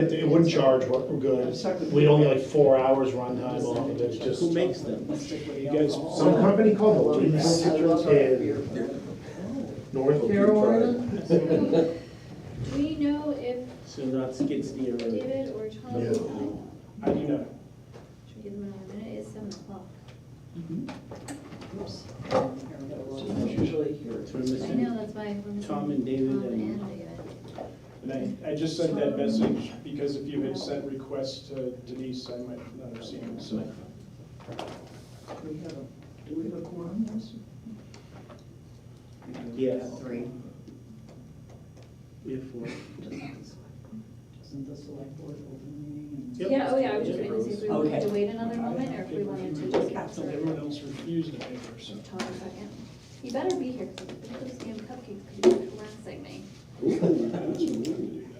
It wouldn't charge, we're good. We'd only like 4 hours runtime off of it, just. Who makes them? You guys, Some company called the Leafs in North Carolina. Do we know if so not skid steer or. David or Tom? Yeah. I do not. Should we give them another minute? It's 7 o'clock. Usually here. So we're I missing know, that's why we're missing Tom and David Tom and. David. And I just sent that message because if you had sent requests to Denise, I might not have seen it, so. Do we have a quorum, yes? Yes. Three. We have 4. Doesn't the select board open the meeting? Yep. Yeah, oh yeah, I was just waiting to see if we wanted Okay. to wait another moment or if we wanted to just capture it. Everyone else refused to pay for it, so. Tom, a second. You better be here because those damn cupcakes could be harassing me. You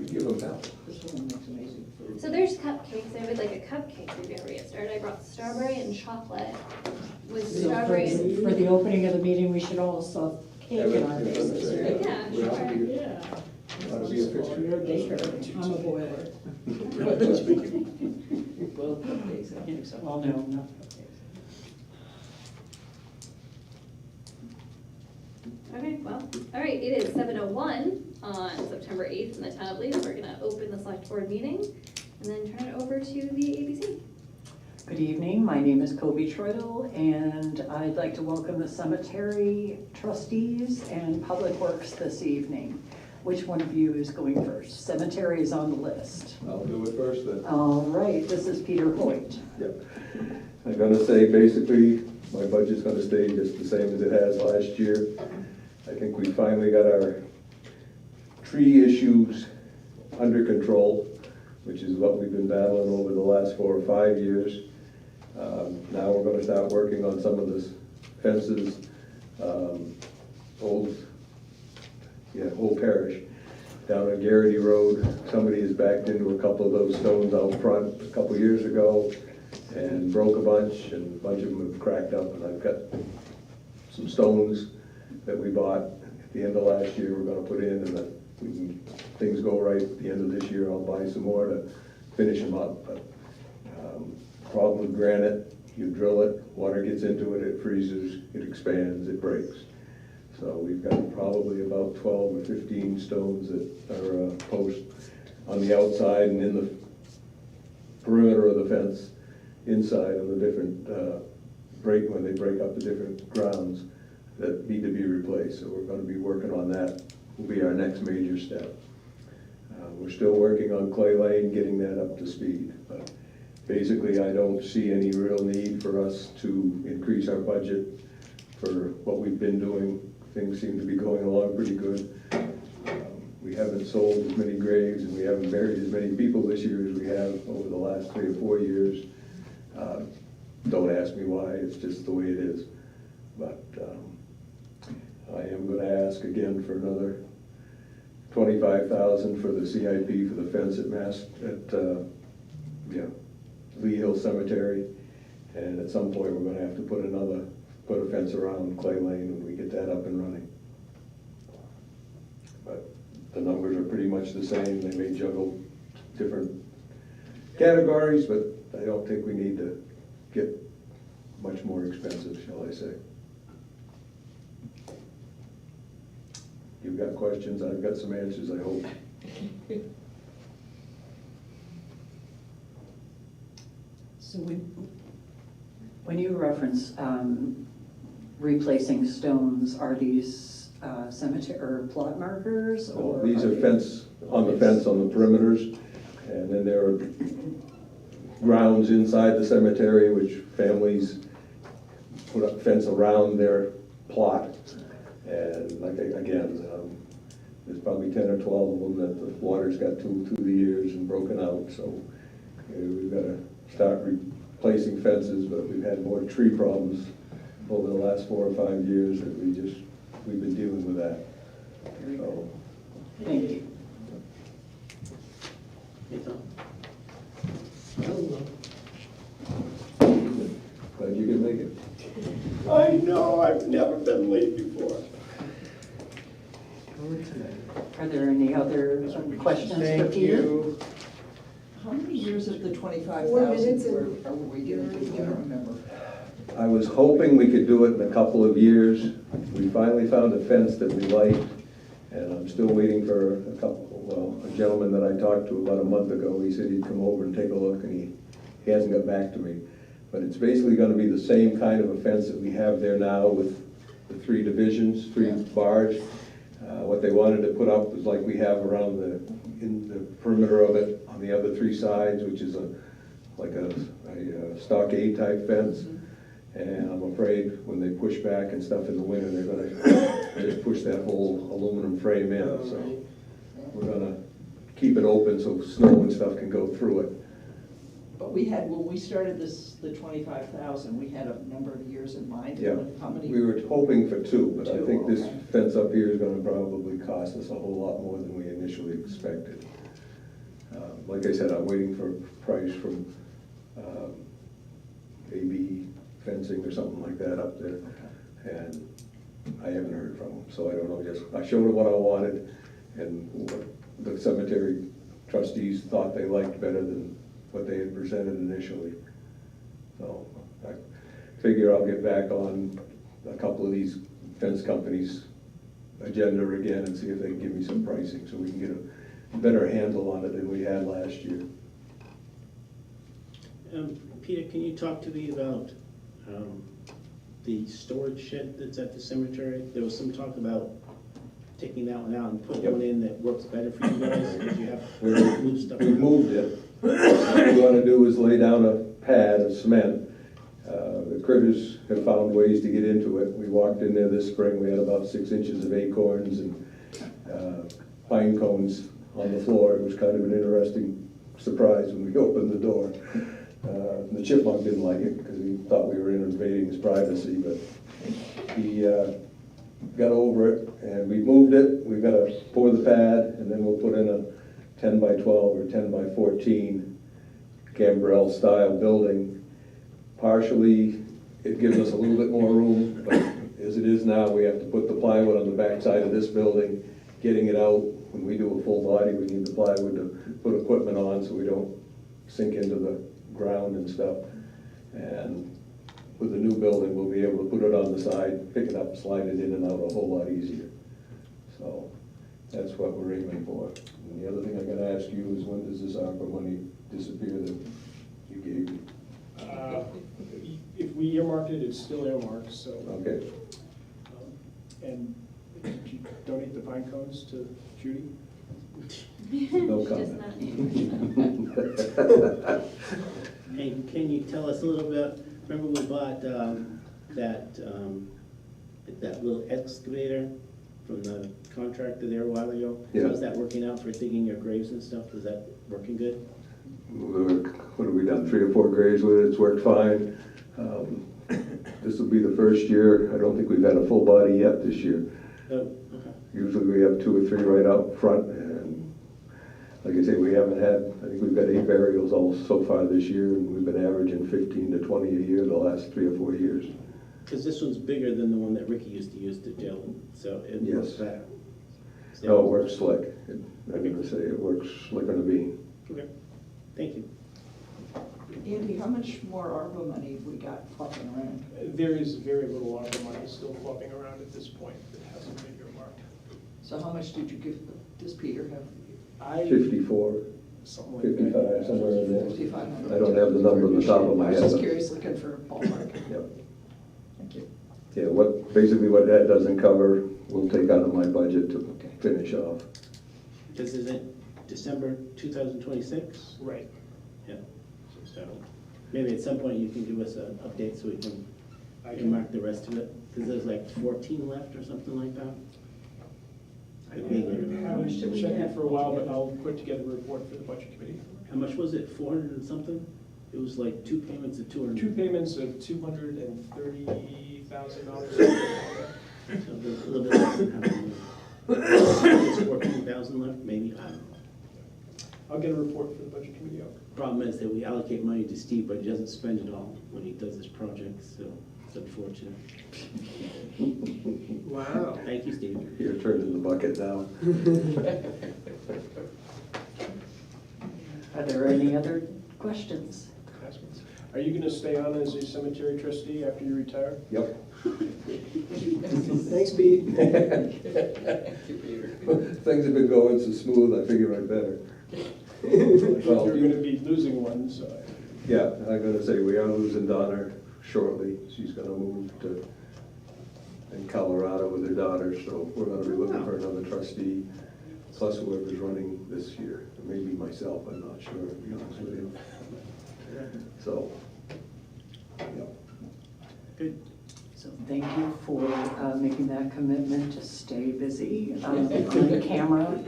give them out. This one makes amazing food. So there's cupcakes. I would like a cupcake review every start. I brought strawberry and chocolate with So strawberry and. for the opening of the meeting, we should all stuff cake in our faces, right? Yeah, We ought to sure. be- ought to be a fixture. You're a baker, I'm a boiler. Well, cupcakes, I can't accept. Well, no, not cupcakes. Okay, well, all right, it is 7:01 on September 8th in the town of Leeds. We're gonna open the select board meeting and then turn it over to the ABC. Good evening, my name is Kobe Troidel, and I'd like to welcome the cemetery trustees and public works this evening. Which one of you is going first? Cemetery is on the list. I'll do it first then. All right, this is Peter Hoyt. Yep. I'm gonna say, basically, my budget's gonna stay just the same as it has last year. I think we finally got our tree issues under control, which is what we've been battling over the last 4 or 5 years. Now we're gonna start working on some of the fences, Old Parish. Down on Garrity Road, somebody has backed into a couple of those stones out front a couple years ago and broke a bunch, and a bunch of them have cracked up, and I've got some stones that we bought at the end of last year we're gonna put in, and if things go right at the end of this year, I'll buy some more to finish them up. But problem with granite, you drill it, water gets into it, it freezes, it expands, it breaks. So we've got probably about 12 or 15 stones that are posts on the outside and in the perimeter of the fence, inside of the different when they break up the different grounds that need to be replaced. So we're going to be working on that. Will be our next major step. We're still working on Clay Lane, getting that up to speed. But basically, I don't see any real need for us to increase our budget for what we've been doing. Things seem to be going along pretty good. We haven't sold as many graves and we haven't buried as many people this year as we have over the last 3 or 4 years. Don't ask me why, it's just the way it is. But I am going to ask again for another $25,000 for the CIP for the fence at Lee Hill Cemetery. And at some point, we're going to have to put a fence around Clay Lane when we get that up and running. But the numbers are pretty much the same. They may juggle different categories, but I don't think we need to get much more expensive, shall I say. You've got questions, I've got some answers, I hope. So when you reference replacing stones, are these cemetery or plot markers, or? These are they- fence, on the fence on the perimeters, and then there are grounds inside the cemetery which families put up fence around their plot. And like, again, there's probably 10 or 12 of them that the water's got through the years and broken out, so we've got to start replacing fences, but we've had more tree problems over the last 4 or 5 years that we've been dealing with that. So, Thank you. Hey, Tom. glad you could make it. I know, I've never been late before. Are there any other questions for Thank Peter? you. years of the 25,000 4 minutes and- are we gonna do? I don't remember. I was hoping we could do it in a couple of years. We finally found a fence that we liked, and I'm still waiting for a gentleman that I talked to about a month ago. He said he'd come over and take a look, and he hasn't got back to me. But it's basically gonna be the same kind of a fence that we have there now with the 3 divisions, 3 bars. What they wanted to put up was like we have around in the perimeter of it on the other 3 sides, which is like a stockade type fence. And I'm afraid when they push back and stuff in the winter, they're gonna just push that whole aluminum frame in. So we're gonna keep it open so snow and stuff can go through it. But we had, when we started this, the 25,000, we had a number of years in mind. Yeah, How many? we were hoping for 2, but I 2, think this okay. fence up here is gonna probably cost us a whole lot more than we initially expected. Like I said, I'm waiting for a price from AB Fencing or something like that up there, and I haven't heard from them, so I don't know, I showed them what I wanted, and what the cemetery trustees thought they liked better than what they had presented initially. So I figure I'll get back on a couple of these fence companies' agenda again and see if they can give me some pricing, so we can get a better handle on it than we had last year. Peter, can you talk to me about the storage shed that's at the cemetery? There was some talk about taking that one out and putting one in that works better for you guys, because you have We moved stuff. we moved it. What we want to do is lay down a pad of cement. The critters have found ways to get into it. We walked in there this spring, we had about 6 inches of acorns and pine cones on the floor. It was kind of an interesting surprise when we opened the door. The chipmunk didn't like it because he thought we were invading his privacy, but he got over it, and we moved it. We've got to pour the pad, and then we'll put in a 10 by 12 or 10 by 14 gambrel style building. Partially, it gives us a little bit more room, but as it is now, we have to put the plywood on the back side of this building, getting it out. When we do a full body, we need the plywood to put equipment on so we don't sink into the ground and stuff. And with the new building, we'll be able to put it on the side, pick it up, slide it in and out a whole lot easier. So that's what we're aiming for. And the other thing I gotta ask you is, when does this ARPA money disappear that you gave me? If we earmarked it, it's still earmarked, so. Okay, And did you donate the pine cones to Judy? no Just comment. not- Hey, can you tell us a little bit, remember we bought that little excavator from the contractor there a while ago? Yeah. How's that working out for digging your graves and stuff? Is that working good? What have we done, 3 or 4 graves with it? It's worked fine. This will be the first year. I don't think we've had a full body yet this year. Oh, okay. Usually we have 2 or 3 right out front, and like I say, we haven't had, I think we've got 8 burials all so far this year, and we've been averaging 15 to 20 a year the last 3 or 4 years. Because this one's bigger than the one that Ricky used to use to drill, so it works Yes. better. No, it works slick. I'm gonna say it works slicker than a bean. Okay, thank you. Andy, how much more ARPA money have we got flopping around? There is very little ARPA money still flopping around at this point that hasn't been earmarked. So how much did you give, does Peter have? 54, Something like that. 55, somewhere in there. 5,500. I don't have the number on the top of my I was head. just curious, looking for a ballpark. Yep. Thank you. Yeah, basically what that doesn't cover, we'll take out of my budget to Okay. finish off. Because is it December 2026? Right. Yeah, so maybe at some point you can give us an update so we can I can, mark the rest of it, because there's like 14 left or something like that. I haven't checked it for a while, but I'll put together a report for the budget committee. How much was it, 400 and something? It was like 2 payments of 200. 2 payments of $230,000. So there's a little bit less than half a million. There's 14,000 left, maybe, I don't know. I'll get a report for the budget committee out. Problem is that we allocate money to Steve, but he doesn't spend it all when he does his projects, so it's unfortunate. Wow. Thank you, Steve. Your turn in the bucket now. Are there any other questions? Are you gonna stay on as a cemetery trustee after you retire? Yep. Thanks, Pete. Things have been going so smooth, I figure I better. Well, You're gonna be losing one, so. yeah, I'm gonna say we are losing Donna shortly. She's gonna move to, in Colorado with her daughter, so we're gonna be looking for another trustee, plus whoever's running this year. Maybe myself, I'm not sure, to be honest with you. So, yeah. Good. So thank you for making that commitment to stay busy on camera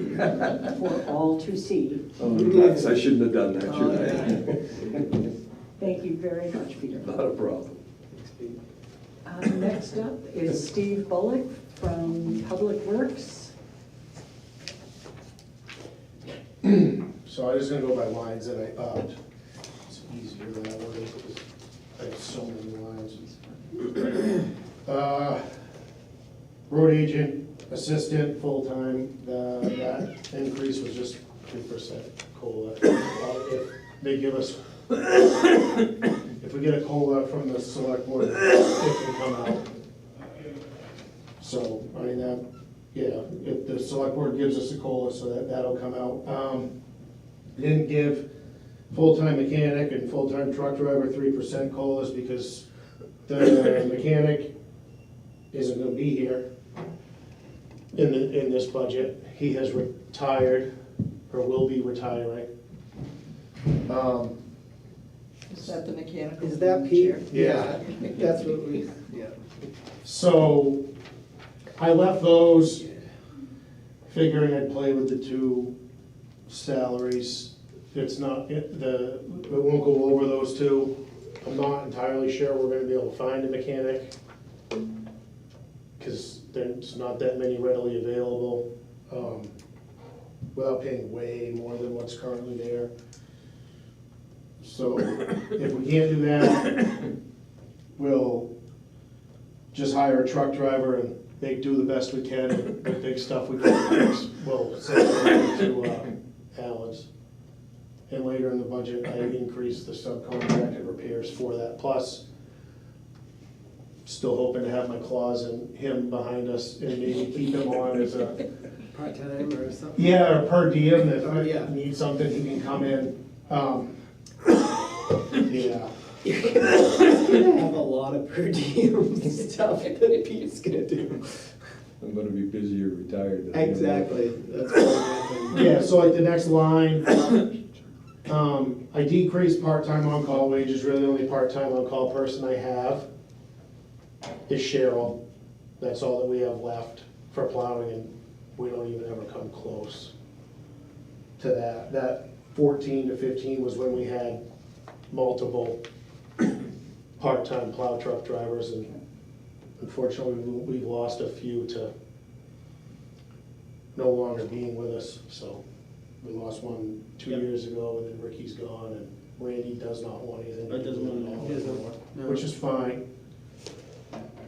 for all to see. Oh, nuts, I shouldn't have done that, should I? Thank you very much, Peter. Not a problem. Next up is Steve Bullock from Public Works. So I'm just gonna go by lines that I upped. It's easier that way, because I have so many lines. Road agent, assistant, full-time, that increase was just 2% COLA. If they give us, if we get a COLA from the select board, it can come out. So, I mean, that, yeah, if the select board gives us a COLA, so that'll come out. Didn't give full-time mechanic and full-time truck driver 3% COLAs because the mechanic isn't gonna be here in this budget. He has retired, or will be retiring. Is that the mechanical? Is that Pete? chair? Yeah. That's what we, yeah. So I left those figuring I'd play with the two salaries. It's not, it won't go over those two. I'm not entirely sure we're gonna be able to find a mechanic, because there's not that many readily available, without paying way more than what's currently there. So if we can't do that, we'll just hire a truck driver and they do the best we can, and the big stuff we can fix, we'll send it to Alan's. And later in the budget, I increased the subcontracted repairs for that, plus still hoping to have my claws in him behind us and maybe keep him on as a, Part-time or something? yeah, or per diem, if Oh, yeah. I need something, he can come in. Yeah, You're gonna have a lot of per diem stuff that Pete's gonna do. I'm gonna be busy or retired. Exactly, that's what I'm yeah, so like the next line, I decreased part-time on-call wages, really the only part-time on-call person I have is Cheryl. That's all that we have left for plowing, and we don't even ever come close to that. That 14 to 15 was when we had multiple part-time plow truck drivers, and unfortunately, we've lost a few to no longer being with us, so. We lost one 2 years ago, and then Ricky's gone, and Randy does not want anything to do Doesn't with want it all to- anymore, No. which is fine.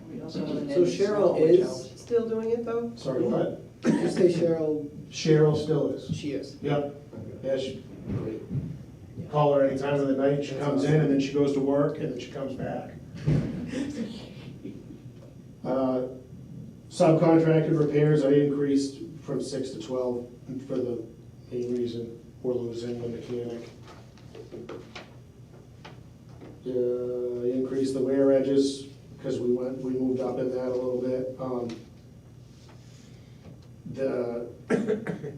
We also have an So Eddie Cheryl Small, which is helps. still doing it though? Sorry, what? Did you say Cheryl, Cheryl still is. she is? Yep. Yeah, she, great. Call her any time of the night, she comes in, and then she goes to work, and then she comes back. Subcontracted repairs, I increased from 6 to 12 for the main reason we're losing the mechanic. I increased the wear edges, because we moved up in that a little bit.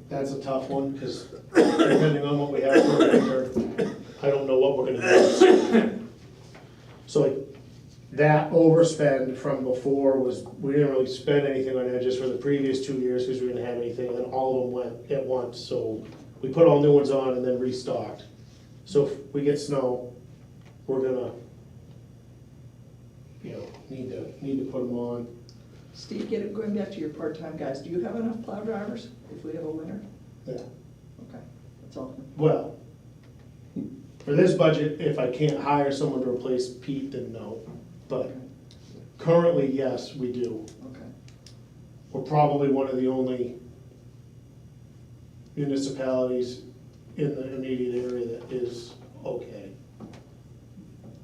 That's a tough one, because depending on what we have for winter, I don't know what we're gonna do. So like, that overspend from before was, we didn't really spend anything on edges for the previous 2 years, because we didn't have anything, and then all of them went at once, so we put all new ones on and then restocked. So if we get snow, we're gonna, need to put them on. Steve, going back to your part-time guys, do you have enough plow drivers if we have a winter? Yeah. Okay, that's all. Well, for this budget, if I can't hire someone to replace Pete, then no. But currently, yes, we do. Okay. We're probably one of the only municipalities in the immediate area that is okay.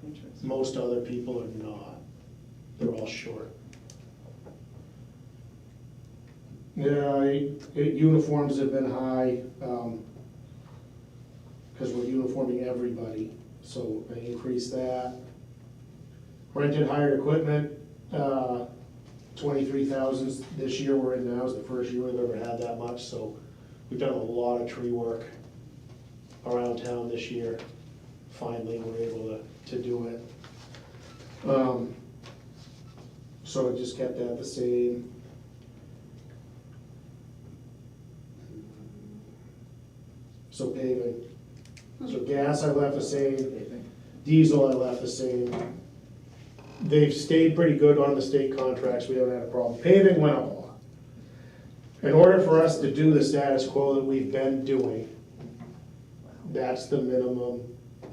Interesting. Most other people are not. They're all short. Yeah, uniforms have been high, because we're uniforming everybody, so I increased that. Rented hired equipment, 23,000 this year we're in now is the first year we've ever had that much, so we've done a lot of tree work around town this year. Finally, we're able to do it. So I just kept that the same. So paving. So gas I left the same, diesel I left the same. They've stayed pretty good on the state contracts, we haven't had a problem. Paving went up a lot. In order for us to do the status quo that we've been doing, that's the minimum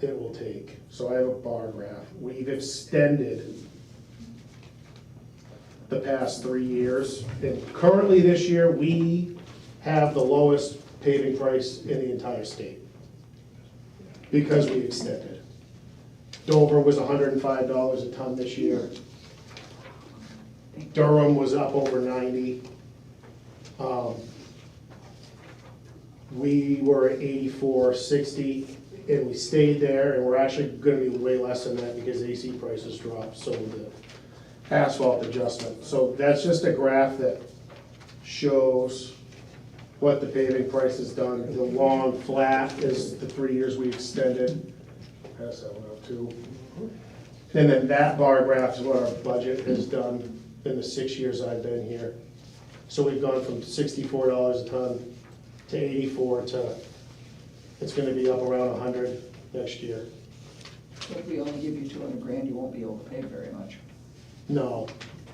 it will take. So I have a bar graph. We've extended the past 3 years. And currently this year, we have the lowest paving price in the entire state because we extended. Dover was $105 a ton this year. Durham was up over 90. We were at 84.60 and we stayed there, and we're actually gonna be way less than that because AC prices dropped, so the asphalt adjustment. So that's just a graph that shows what the paving price has done. The long flat is the 3 years we extended. Pass that one out too. And then that bar graph is what our budget has done in the 6 years I've been here. So we've gone from $64 a ton to 84 to, it's gonna be up around 100 next year. So if we only give you 200 grand, you won't be able to pay very much. No,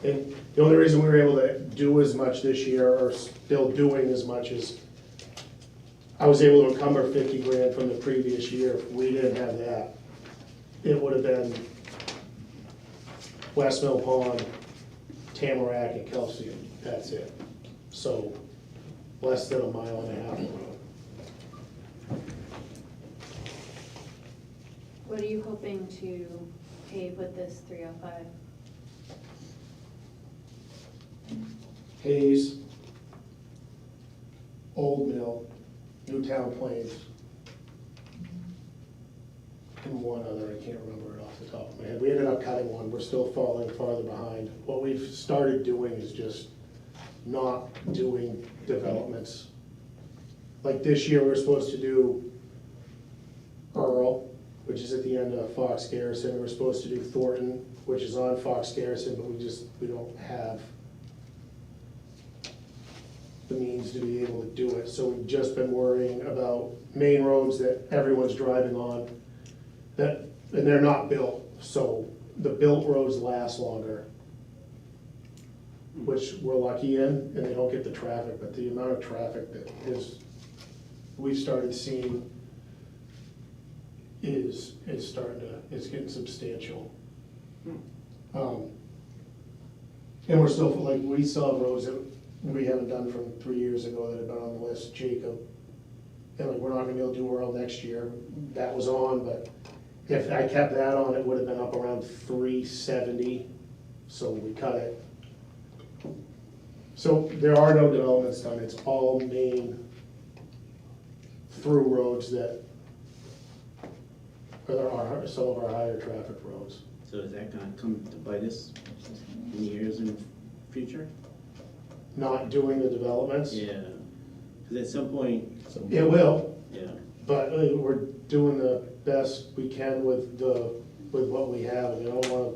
and the only reason we were able to do as much this year, or still doing as much, is I was able to encumber 50 grand from the previous year. If we didn't have that, it would have been West Mill Pond, Tamarack, and Kelsey, that's it. So, less than a mile and a half of road. What are you hoping to pave with this 305? Hayes, Old Mill, Newtown Plains, and one other, I can't remember it off the top of my head. We ended up cutting one, we're still falling farther behind. What we've started doing is just not doing developments. Like this year, we're supposed to do Earl, which is at the end of Fox Garrison. We're supposed to do Thornton, which is on Fox Garrison, but we don't have the means to be able to do it. So we've just been worrying about main roads that everyone's driving on, and they're not built. So the built roads last longer, which we're lucky in, and they don't get the traffic, but the amount of traffic that we've started seeing is it's getting substantial. And we're still, like, we still have roads that we haven't done from 3 years ago that have been on the list, Jacob. And like, we're not gonna be able to do Earl next year. That was on, but if I kept that on, it would have been up around 370, so we cut it. So there are no developments done, it's all main through roads that are some of our higher traffic roads. So is that gonna come to bite us in years in the future? Not doing the developments. Yeah, because at some point, It will, yeah, but we're doing the best we can with what we have, and I don't wanna,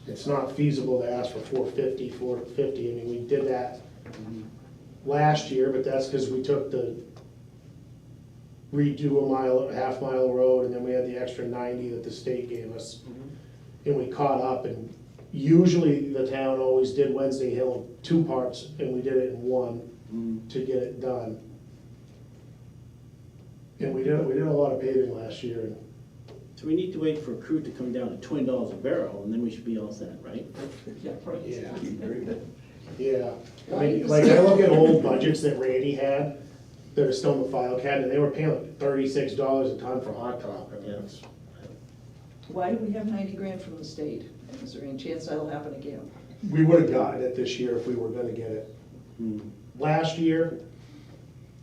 it's not feasible to ask for 450, I mean, we did that last year, but that's because we took the redo a half mile road, and then we had the extra 90 that the state gave us. And we caught up, and usually the town always did Wednesday Hill in 2 parts, and we did it in 1 to get it done. And we did a lot of paving last year, and so we need to wait for a crew to come down to $20 a barrel, and then we should be all set, right? Yeah, right. yeah. Yeah, I mean, like, I look at old budgets that Randy had, that are still in the file cabinet, and they were paying like $36 a ton for hot top. I mean, Yeah. it's- Why do we have 90 grand from the state? And is there any chance that'll happen again? We would have gotten it this year if we were gonna get it. Hmm. Last year,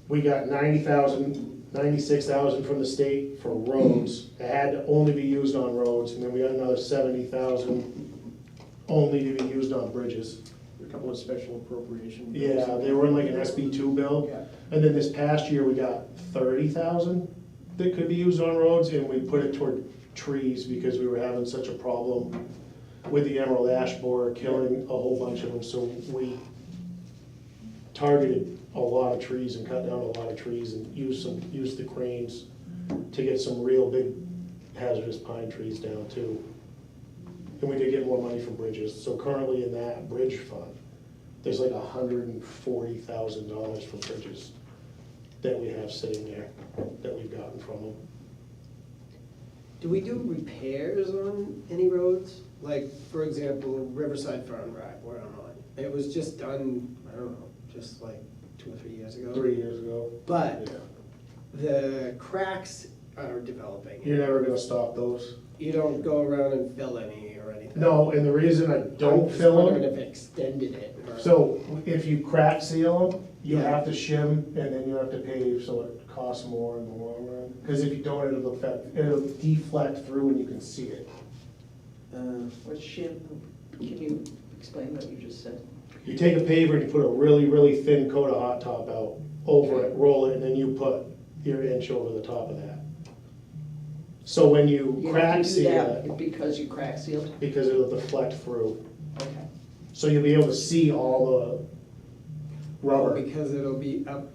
we got 90,000, 96,000 from the state for roads. It had to only be used on roads, and then we got another 70,000 only to be used on bridges. A couple of special appropriation. bills. Yeah, they were in like an SB2 bill. Yeah. And then this past year, we got 30,000 that could be used on roads, and we put it toward trees because we were having such a problem with the emerald ash borer killing a whole bunch of them, so we targeted a lot of trees and cut down a lot of trees and used the cranes to get some real big hazardous pine trees down too. And we did get more money from bridges, so currently in that bridge fund, there's like $140,000 for bridges that we have sitting there, that we've gotten from them. Do we do repairs on any roads? Like, for example, Riverside Farm Drive, where I'm on. It was just done, I don't know, just like 2 or 3 years ago. 3 years ago. But Yeah. the cracks are developing. You're never gonna stop those. You don't go around and fill any or anything. No, and the reason I I'm don't just fill wondering them, if it extended it or. so if you crack seal them, you Yeah. have to shim and then you have to pave, so it costs more in the long run. Cause if you don't, it'll deflect through and you can see it. What's shim, can you explain what you just said? You take a paver and you put a really, really thin coat of hot top out over it, roll it, and then you put your inch over the top of that. So when you You have crack to do seal that it, because you crack sealed? because it'll deflect through, Okay. so you'll be able to see all the rubber. Because it'll be up.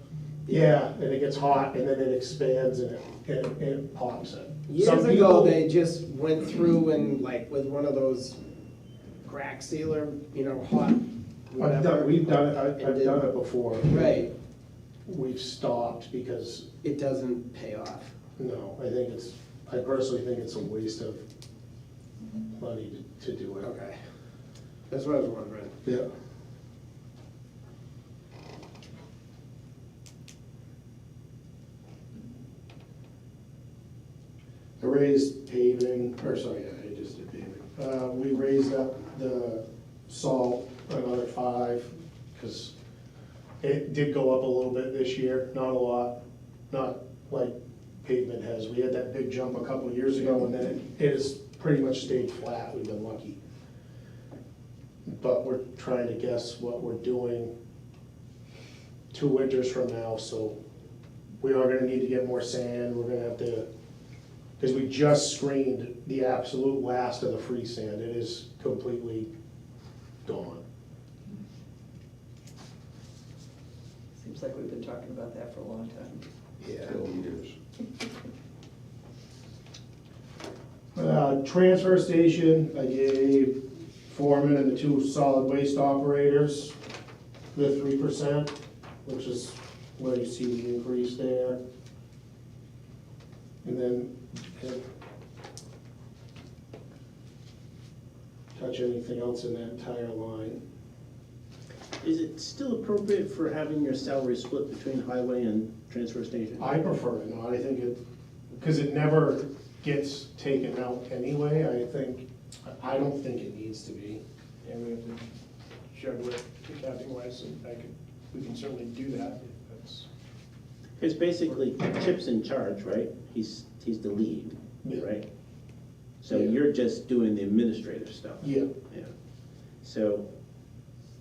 Yeah, and it gets hot and then it expands and it pops it. Years Some ago, people- they just went through and like with one of those crack sealer, hot. whatever. We've done it, And I've did- done it before. Right, We've stopped because, it doesn't pay off. no, I personally think it's a waste of money to do it. Okay, that's what I was wondering. Yeah. I raised paving, or sorry, yeah, I just did paving. We raised up the salt another 5, because it did go up a little bit this year, not a lot, not like pavement has. We had that big jump a couple of years ago, and then it has pretty much stayed flat, we've been lucky. But we're trying to guess what we're doing 2 winters from now, so we are gonna need to get more sand, we're gonna have to, because we just screened the absolute last of the free sand, it is completely gone. Seems like we've been talking about that for a long time. Yeah. 12 years. Transfer station, I gave foreman and the 2 solid waste operators the 3%, which is where you see the increase there. And then, touch anything else in that entire line. Is it still appropriate for having your salary split between highway and transfer station? I prefer it not, I think it, because it never gets taken out anyway, I don't think it needs to be. And we have to juggle it accounting wise, and we can certainly do that if that's. It's basically Chip's in charge, right? He's the lead, Yeah. right? So Yeah. you're just doing the administrative stuff. Yeah. Yeah. So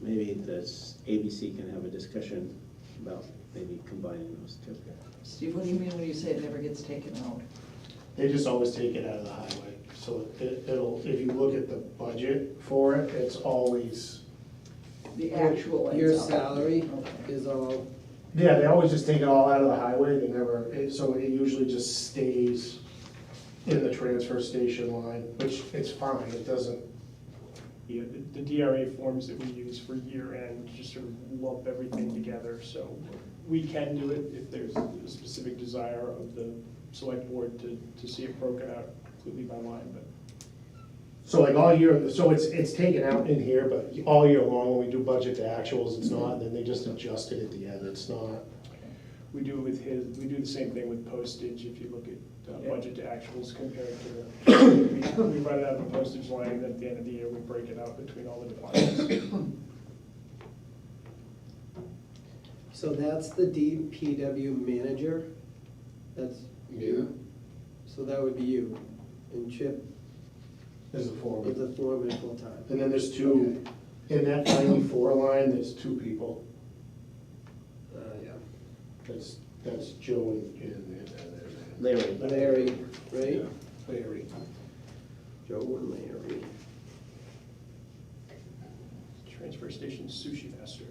maybe this ABC can have a discussion about maybe combining those 2. Steve, what do you mean when you say it never gets taken out? They just always take it out of the highway, so it'll, if you look at the budget for it, it's always, The actual ends Your up. salary Okay. is all, yeah, they always just take it all out of the highway, they never, so it usually just stays in the transfer station line, which it's fine, it doesn't, Yeah, the DRA forms that we use for year end just sort of lump everything together, so we can do it if there's a specific desire of the select board to see it broken out completely by line, but. so like all year, so it's taken out in here, but all year long, when we do budget to actuals, it's not, and then they just adjust it at the end, it's not. we do with his, we do the same thing with postage, if you look at Yeah. budget to actuals compared to the, we run it out of the postage line, and at the end of the year, we break it out between all the departments. So that's the DPW manager? That's you? So that would be you, and Chip As a is foreman. the foreman full-time. And then there's two, in that 94 line, there's two people. Yeah. That's Joe and Larry. Larry, right? Larry. Joe and Larry. Transfer station sushi master.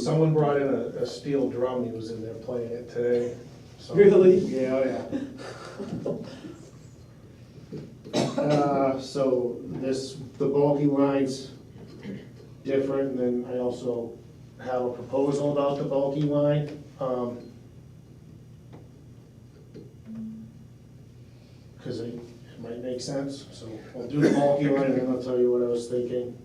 Someone brought in a steel drum, he was in there playing it today. So- Really? Yeah, oh yeah. So the bulky line's different, and then I also have a proposal about the bulky line. Because it might make sense, so I'll do the bulky line, and then I'll tell you what I was thinking.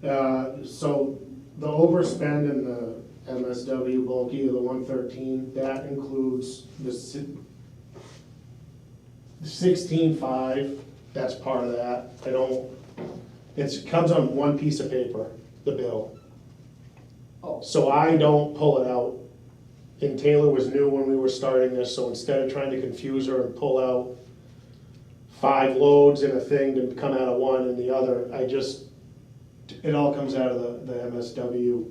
So the overspend in the MSW bulky of the 113, that includes the 16.5, that's part of that. It comes on one piece of paper, the bill. Oh. So I don't pull it out. And Taylor was new when we were starting this, so instead of trying to confuse her and pull out 5 loads in a thing to come out of one and the other, it all comes out of the MSW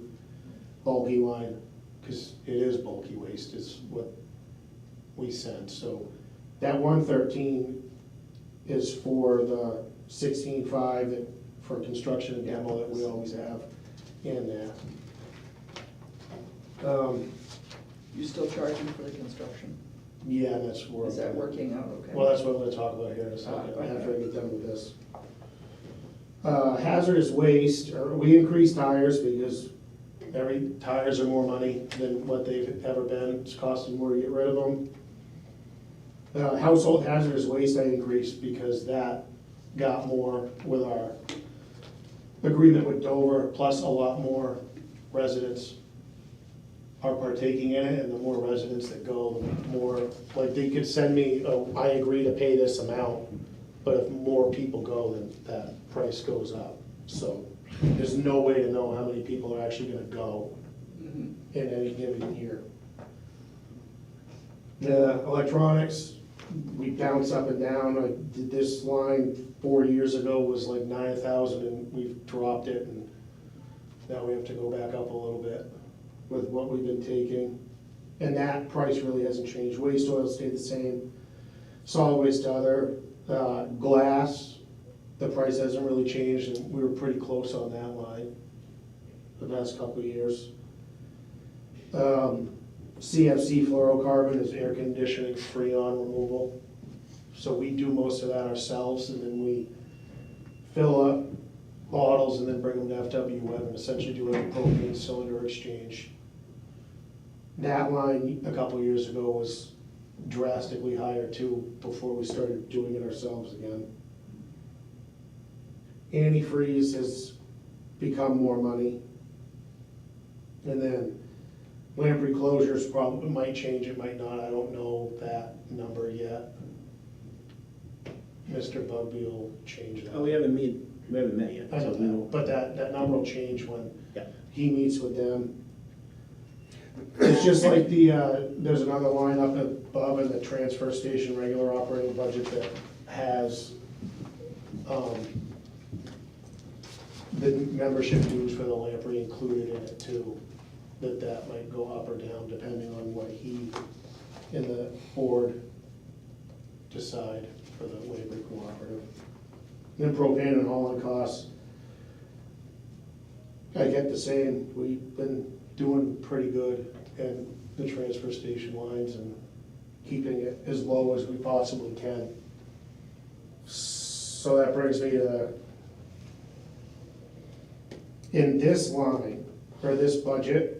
bulky line, because it is bulky waste, is what we send. So that 113 is for the 16.5 for construction and demo that we always have in that. You still charging for the construction? Yeah, that's where. Is that working out okay? Well, that's what I'm gonna talk about here in a second, Ah, after I get done with this. Hazardous waste, we increased tires because tires are more money than what they've ever been, it's costing more to get rid of them. Household hazardous waste I increased because that got more with our agreement with Dover, plus a lot more residents are partaking in it, and the more residents that go, the more, like, they could send me, oh, I agree to pay this amount, but if more people go, then that price goes up. So there's no way to know how many people are actually gonna go in any given year. The electronics, we bounce up and down. I did this line 4 years ago was like 9,000, and we've dropped it, and now we have to go back up a little bit with what we've been taking. And that price really hasn't changed. Waste oil stayed the same. Solid waste to other, glass, the price hasn't really changed, and we were pretty close on that line the past couple of years. CFC fluorocarbon is air conditioning freon removal. So we do most of that ourselves, and then we fill up bottles and then bring them to FW Web and essentially do a propane cylinder exchange. That line a couple of years ago was drastically higher too, before we started doing it ourselves again. Antifreeze has become more money. And then lamprey closures probably might change, it might not, I don't know that number yet. Mr. Bugby will change that. Oh, we haven't met yet. I know so we that, will. but that number will change when Yeah. he meets with them. It's just like there's another line up above in the transfer station regular operating budget that has the membership dues for the lamprey included in it too. That might go up or down depending on what he and the board decide for the lamprey cooperative. Then propane and hauling costs, I get the same, we've been doing pretty good in the transfer station lines and keeping it as low as we possibly can. So that brings me to, in this line, or this budget,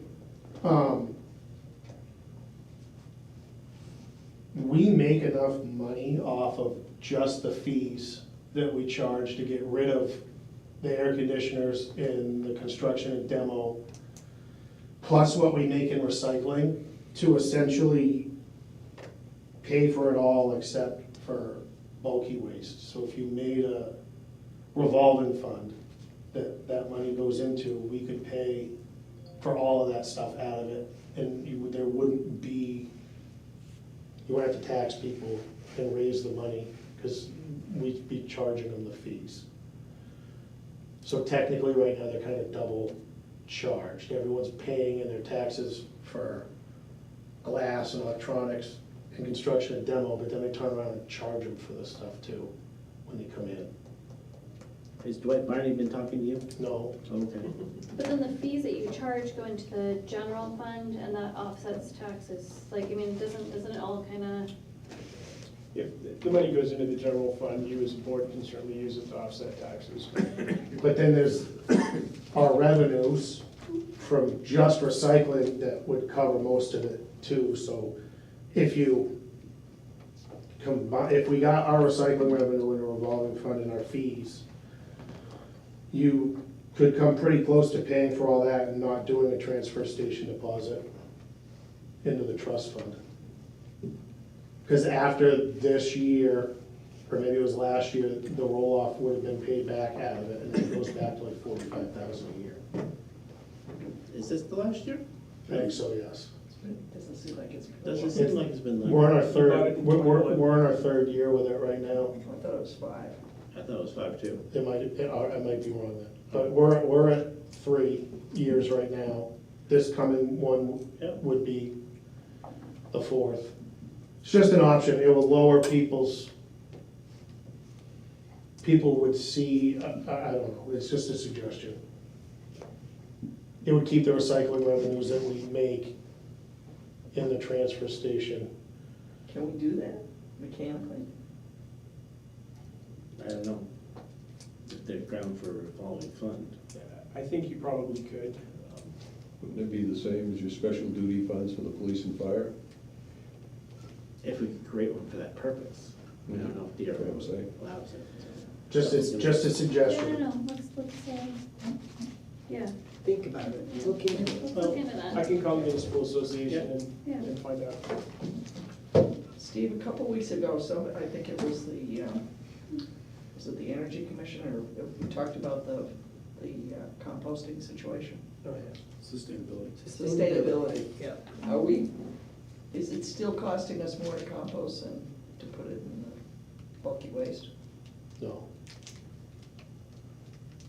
we make enough money off of just the fees that we charge to get rid of the air conditioners in the construction and demo plus what we make in recycling, to essentially pay for it all except for bulky waste. So if you made a revolving fund that money goes into, we could pay for all of that stuff out of it. And there wouldn't be, you wouldn't have to tax people and raise the money, because we'd be charging them the fees. So technically, right now, they're kind of double charged. Everyone's paying in their taxes for glass and electronics and construction and demo, but then they turn around and charge them for this stuff too, when they come in. Has Dwight Barney been talking to you? No, Okay. But then the fees that you charge go into the general fund and that offsets taxes. Like, I mean, doesn't it all kind of, If the money goes into the general fund, you as a board can certainly use it to offset taxes. but then there's our revenues from just recycling that would cover most of it too. So if you combine, if we got our recycling revenue in a revolving fund and our fees, you could come pretty close to paying for all that and not doing a transfer station deposit into the trust fund. Because after this year, or maybe it was last year, the roll-off would have been paid back out of it, and then it goes back to like 45,000 a year. Is this the last year? I think so, yes. Doesn't seem like it's. Doesn't seem like it's been We're long. on our third, we're on our third year with it right now. I thought it was 5. I thought it was 5 too. I might be wrong then, but we're at 3 years right now. This coming one Yep. would be the 4th. It's just an option, it will lower people would see, I don't know, it's just a suggestion. It would keep the recycling revenues that we make in the transfer station. Can we do that mechanically? I don't know. If they're ground for a revolving fund. I think you probably could. Wouldn't it be the same as your special duty funds for the police and fire? If we could create one for that purpose. I don't know if That's what I'm DRA saying. allows it. Just a yeah, suggestion. no, let's yeah, Think about it, look into it. let's Well, look into I that. can call the municipal association Yeah. and find out. Steve, a couple weeks ago, I think it was was it the Energy Commission, or we talked about the composting situation? Oh, yeah. Sustainability. Sustainability. Yeah. Is it still costing us more to compost than to put it in the bulky waste? No.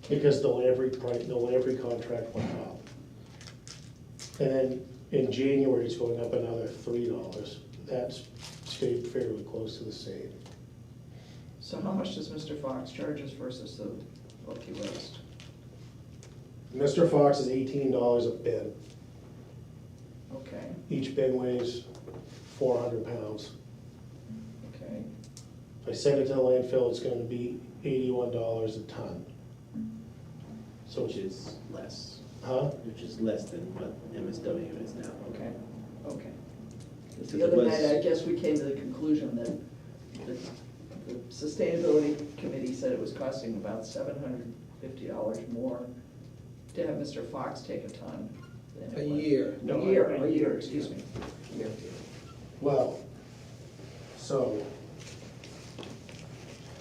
Because the Lamprey contract went up. And then in January, it's going up another $3. That's stayed fairly close to the same. So how much does Mr. Fox charge us versus the bulky waste? Mr. Fox is $18 a bin. Okay, Each bin weighs 400 pounds. okay. If I send it to the landfill, it's gonna be $81 a ton. So, Which is less, huh? which is less than what MSW is now. Okay, okay. 'Cause Because the it other was- night, I guess we came to the conclusion that the Sustainability Committee said it was costing about $750 more to have Mr. Fox take a ton. than A it was- year. No, A year, excuse me. Year. Well, so,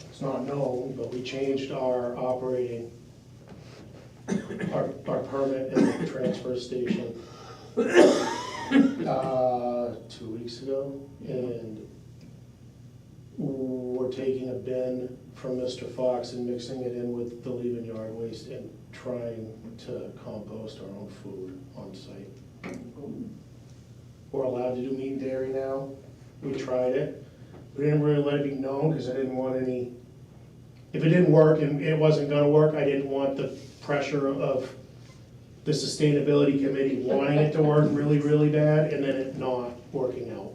it's not known, but we changed our operating, our permit in the transfer station 2 weeks ago, and we're taking a bin from Mr. Fox and mixing it in with the leave-in yard waste and trying to compost our own food on site. We're allowed to do meat and dairy now. We tried it. We didn't really let it be known because I didn't want any, if it didn't work and it wasn't gonna work, I didn't want the pressure of the sustainability committee wanting it to work really, really bad and then it not working out.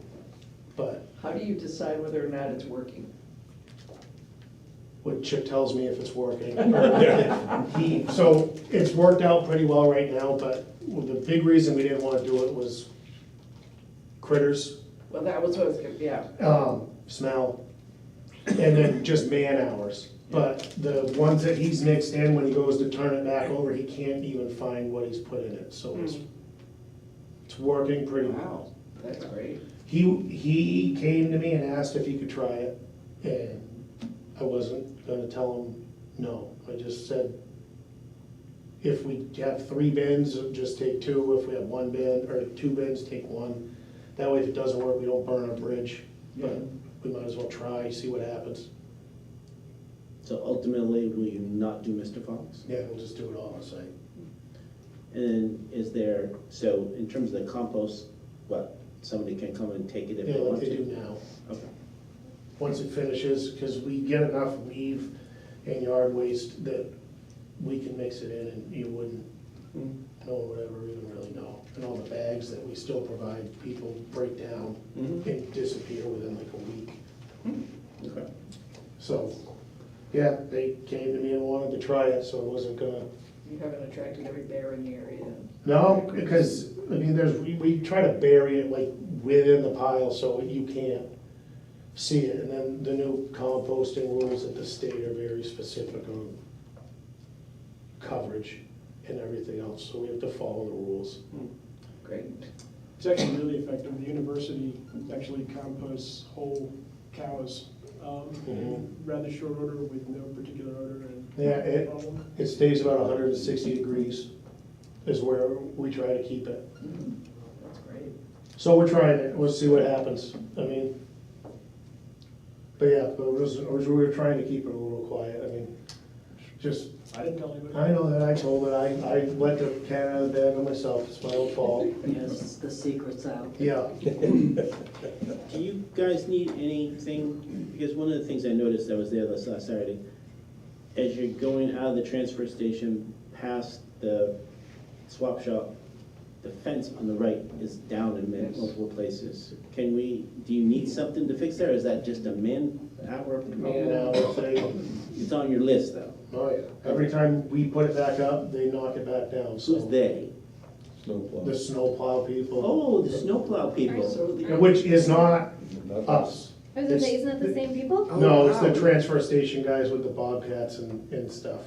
But How do you decide whether or not it's working? what Chip tells me if it's working. So it's worked out pretty well right now, but the big reason we didn't wanna do it was critters. Well, that was what I was, yeah. Smell, and then just man hours. But the ones that he's mixed in, when he goes to turn it back over, he can't even find what he's put in it, so it's It's working pretty Wow, that's great. He came to me and asked if he could try it, and I wasn't gonna tell him no. I just said, if we have 3 bins, just take 2. If we have 1 bin, or 2 bins, take 1. That way, if it doesn't work, we don't burn our bridge. But we might as well try, see what happens. So ultimately, will you not do Mr. Fox? Yeah, we'll just do it all on site. And is there, so in terms of the compost, what, somebody can come and take it if Yeah, they like want they to? do now. Okay. Once it finishes, because we get enough weave and yard waste that we can mix it in and you wouldn't, no one would ever even really know. And all the bags that we still provide, people break down Mhm. and disappear within like a week. Okay. So, yeah, they came to me and wanted to try it, so I wasn't gonna. You haven't attracted every bear in the area. No, because, I mean, we try to bury it like within the pile so you can't see it. And then the new composting rules at the state are very specific on coverage and everything else, so we have to follow the rules. Great. It's actually really effective. The university actually composts whole cows, in rather short order with no particular odor and Yeah, it- no problem. It stays about 160 degrees is where we try to keep it. That's great. So we're trying it, we'll see what happens. I mean, but yeah, but we were trying to keep it a little quiet. I mean, just, I didn't tell anybody. I know that I told it, I let the cat out of the bag on myself, it's my own fault. Yes, the secret's out. Yeah, Do you guys need anything, because one of the things I noticed, I was there this last Saturday, as you're going out of the transfer station past the swap shop, the fence on the right is down in Yes. multiple places. Do you need something to fix there, or is that just a man-hour problem? man hour thing. It's on your list, though. Oh, yeah. Every time we put it back up, they knock it back down, Who's so. they? Snowplow. The snowplow people, Oh, the snowplow people. So the, which is not Not us. I was gonna say, isn't it the same people? Oh, No, it's the wow. transfer station guys with the bobcats and stuff.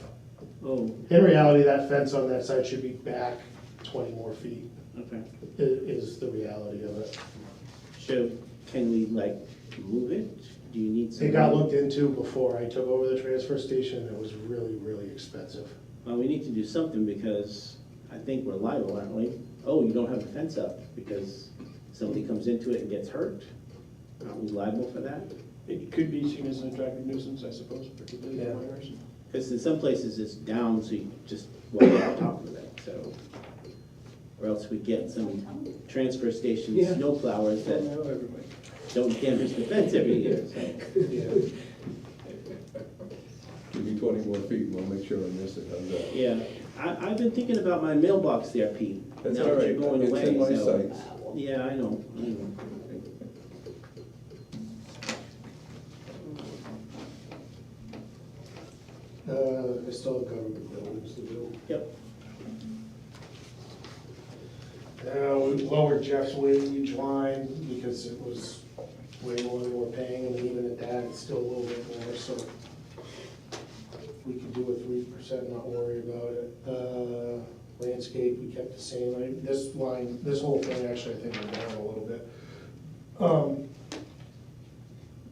Oh, In reality, that fence on that side should be back 20 more feet, okay. is the reality of it. So can we move it? Do you need some? It got looked into before I took over the transfer station, and it was really, really expensive. Well, we need to do something because I think we're liable, aren't we? Oh, you don't have a fence up because somebody comes into it and gets hurt? Aren't we liable for that? It could be seen as an attractive nuisance, I suppose, particularly Yeah. for minors. Because in some places it's down, so you just walk on top of it, so. Or else we get some transfer station Yeah. snow plowers that Now everybody. don't damage the fence every year, so. Yeah. Give me 20 more feet and we'll make sure I miss it. How's that? Yeah, I've been thinking about my mailbox there, Pete. That's Now all that right. you're going It's away, in my so- sights. Yeah, I know. I still have government buildings to do. Yep. We lowered Jeff's wage line because it was way more than we're paying, and even at that, it's still a little bit more, so we could do a 3%, not worry about it. Landscape, we kept the same. This line, this whole thing, actually, I think went down a little bit.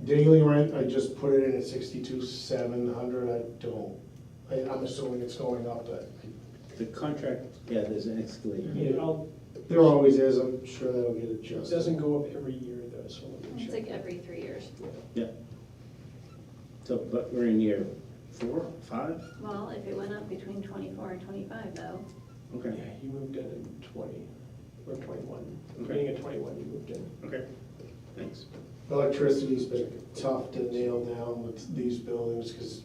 Daily rent, I just put it in at 62,700. I'm assuming it's going up, but The contract, yeah, there's an escalator. there always is. I'm sure that'll get It adjusted. doesn't go up every year though, so let me It's check. like every 3 years. Yeah. So, but we're in year 4, 5? Well, if it went up between 24 and 25 though. Okay, Yeah, you moved in 20, or 21. Okay. Beginning of 21, you moved in. okay, thanks. Electricity's been tough to nail down with these buildings, because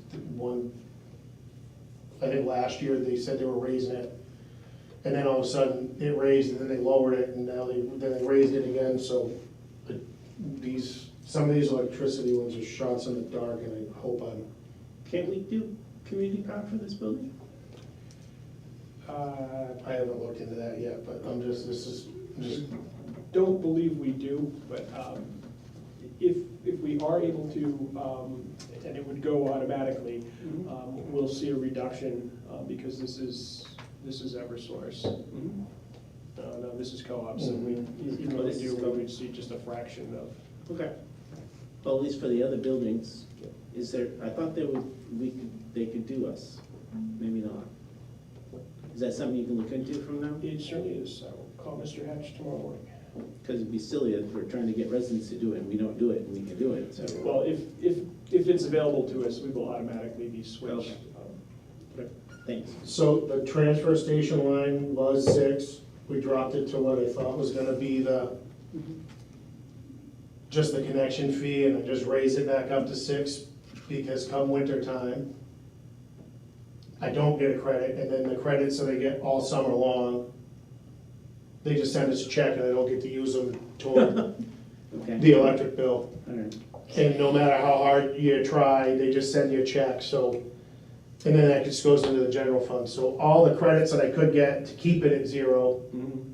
I think last year they said they were raising it, and then all of a sudden it raised, and then they lowered it, and now then they raised it again, so some of these electricity ones are shots in the dark, and I hope Can't we do community power for this building? I haven't looked into that yet, but this is just, Don't believe we do, but if we are able to, and it would go automatically, we'll see a reduction because this is Eversource. No, this is co-op, so we, even though they do, we would see just a fraction of. Okay. Well, at least for the other buildings, is there, I thought they could do us, maybe not. Is that something you can look into from them? It certainly is. I will call Mr. Hatch tomorrow morning. Because it'd be silly if we're trying to get residents to do it, and we don't do it, and we can do it, so. Well, if it's available to us, we will automatically be switched. Okay. Thanks. So the transfer station line was 6, we dropped it to what I thought was gonna be the, just the connection fee, and I just raised it back up to 6, because come winter time, I don't get a credit, and then the credits that I get all summer long, they just send us a check and I don't get to use them toward Okay. the electric bill. All right. And no matter how hard you try, they just send you a check, so, and then that just goes into the general fund. So all the credits that I could get to keep it at 0,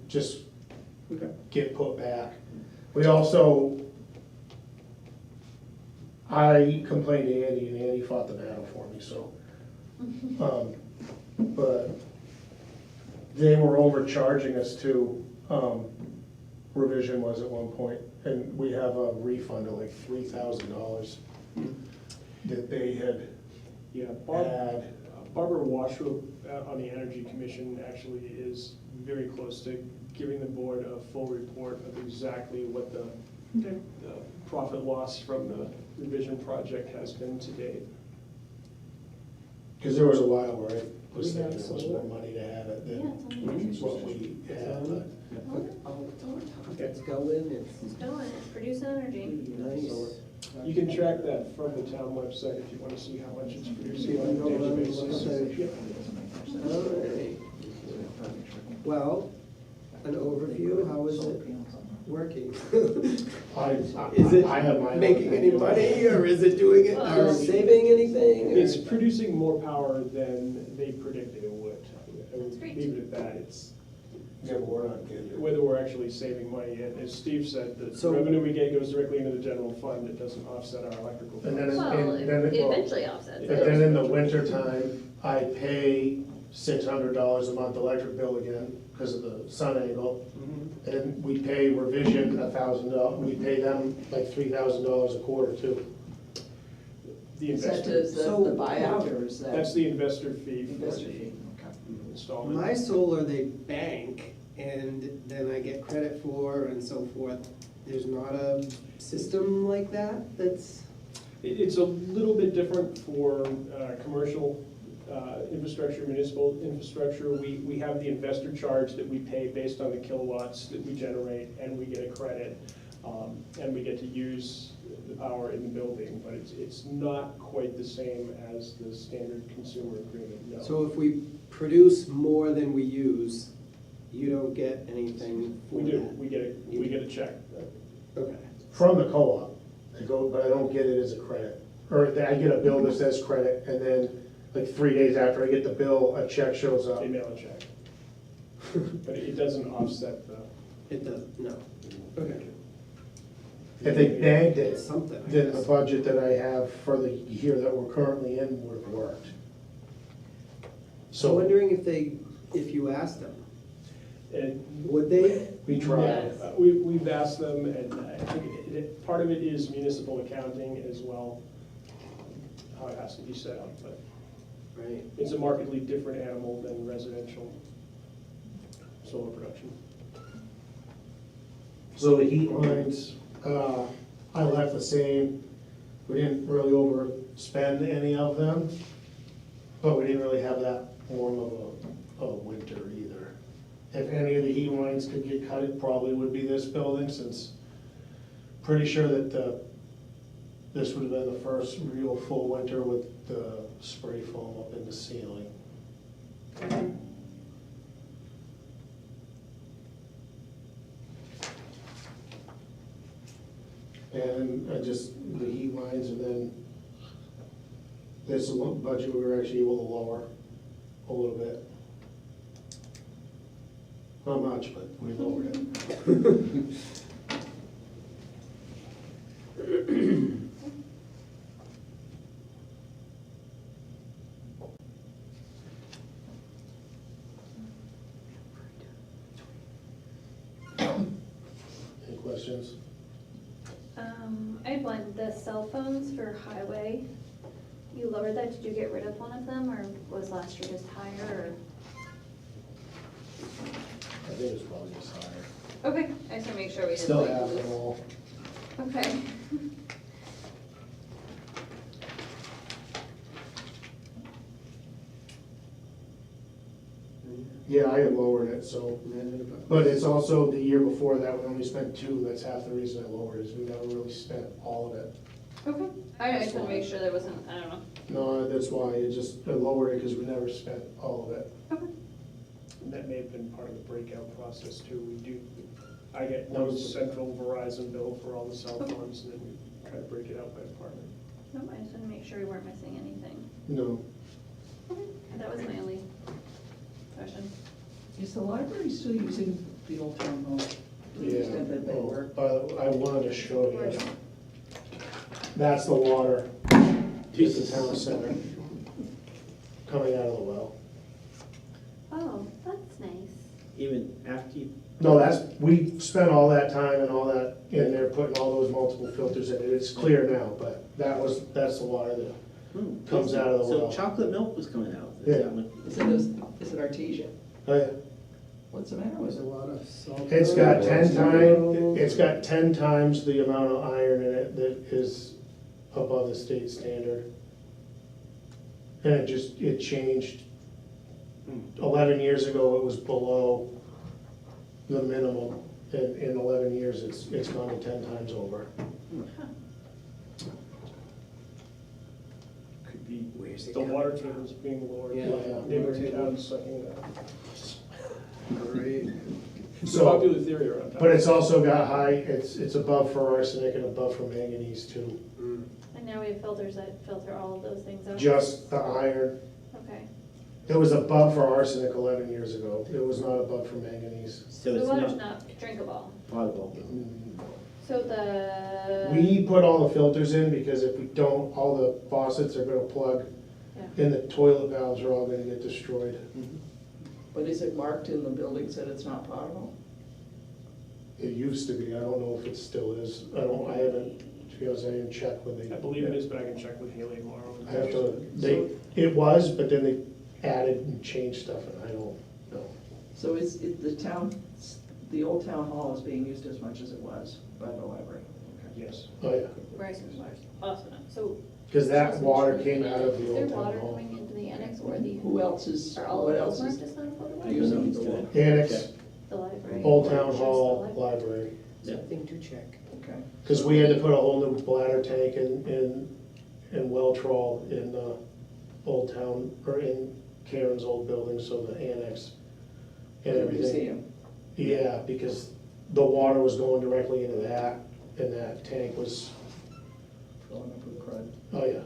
just Okay. get put back. We also, I complained to Andy, and Andy fought the battle for me, so. But they were overcharging us too, Revision was at one point, and we have a refund of like $3,000 that they had Yeah, had. Barbara Washroop on the Energy Commission actually is very close to giving the board a full report of exactly what the profit loss from the revision project has been to date. Because there was a while where I was thinking there was more money to have it Yeah, than it's on the energy. what we had, but. It's going, it's It's going, it's producing energy. nice. You can track that from the town website if you want to see how much it's producing on a daily basis. Alright. Well, an overview, how is it working? Is it I have my own making any opinion. money, or is it doing it, or saving anything? or- It's producing more power than they predicted it would. I That's would great. leave it at that. It's Yeah, but we're not getting it. whether we're actually saving money. And as Steve said, the So- revenue we get goes directly into the general fund. It doesn't offset our electrical And then costs. Well, and it then it- well, eventually offsets And then it. in the winter time, I pay $600 a month electric bill again because of the sun angle. Mhm. And we pay Revision $1,000, we pay them like $3,000 a quarter too. The Is that investor, just the So- buyout, or is that? that's the investor fee for Investor the fee, okay. installment. My solar, they bank, and then I get credit for, and so forth. There's not a system like that that's, It's a little bit different for commercial infrastructure, municipal infrastructure. We have the investor charge that we pay based on the kilowatts that we generate, and we get a credit, and we get to use the power in the building, but it's not quite the same as the standard consumer agreement, no. so if we produce more than we use, you don't get anything for We do, that? we get a check. Okay. From the co-op, but I don't get it as a credit. Or I get a bill that says credit, and then like 3 days after I get the bill, a check shows up. They mail a check. But it doesn't offset the. It does, no. Okay. If they banked It's it, something, I then the guess. budget that I have for the year that we're currently in would have worked. So So wondering if you asked them, And would they? we tried. We've asked them, and I think part of it is municipal accounting as well, how it has to be set up, but Right. it's a markedly different animal than residential solar production. So the heat lines, I left the same. We didn't really overspend any of them, but we didn't really have that warm of a winter either. If any of the heat lines could get cut, it probably would be this building, since pretty sure that this would have been the first real full winter with the spray foam up in the ceiling. And I just, the heat lines, and then this budget, we were actually able to lower a little bit. Not much, but we lowered it. cell phones for highway, you lowered that, did you get rid of one of them, or was last year just higher, or? I think it's probably just higher. Okay, I just wanna make sure we didn't. Still like, have lose- them all. Okay. Yeah, I had lowered it, so, but it's also the year before that, we only spent 2, that's half the reason I lowered it, is we never really spent all of it. Okay, I just wanna make sure there wasn't, I don't know. No, that's why, I lowered it, because we never spent all of it. Okay. And that may have been part of the breakout process too. I get That one was- central Verizon bill for all the cell phones, and then we try to break it out by department. No, I just wanna make sure we weren't missing anything. No. Okay, that was my only question. Is the library still using the old town hall? To the Yeah. extent that they Oh, work? but I wanted to show you. That's the water, at the town center, coming out of the well. Oh, that's nice. Even after you, No, we spent all that time and all that in there, putting all those multiple filters in it. It's clear now, but that's the water that, Comes out of the well. So chocolate milk was coming out. Yeah. Is it artesian? oh yeah. What's the matter with There's a it? lot of salt. It's got 10 times the amount of iron in it that is above the state standard. And it changed. 11 years ago, it was below the minimum. In 11 years, it's gone to 10 times over. Could be Where's it the coming water tables being lowered, Yeah. neighboring towns sucking it up. Great. It's a So, popular theory around town. but it's also got high, it's above for arsenic and above for manganese too. Mm. And now we have filters that filter all of those things out? Just the iron. Okay. It was above for arsenic 11 years ago. It was not above for manganese. So The it's water's not not drinkable. potable. So the. We put all the filters in because if we don't, all the faucets are gonna plug Yeah. and the toilet valves are all gonna get destroyed. But is it marked in the buildings that it's not potable? It used to be, I don't know if it still is. I haven't, to be honest, I didn't check when they. I believe it is, but I can check with Haley tomorrow. I have to, it was, but then they added and changed stuff and I don't know. So is it the old town hall is being used as much as it was by the library? Yes. Oh, yeah, Rising waters, awesome, so. because that water came out of the Is there old town water hall. coming into the annex or the? Who else is, Are all what of else those is? marked as not potable? I guess someone's gonna. Annex, The library? Old or Town just the Hall, library? library. Something to check. Okay. Because we had to put a whole new bladder tank in well trawl in Old Town, or in Karen's old building, so the annex and The everything. museum. Yeah, because the water was going directly into that, and that tank was, Filling up with crud. oh yeah.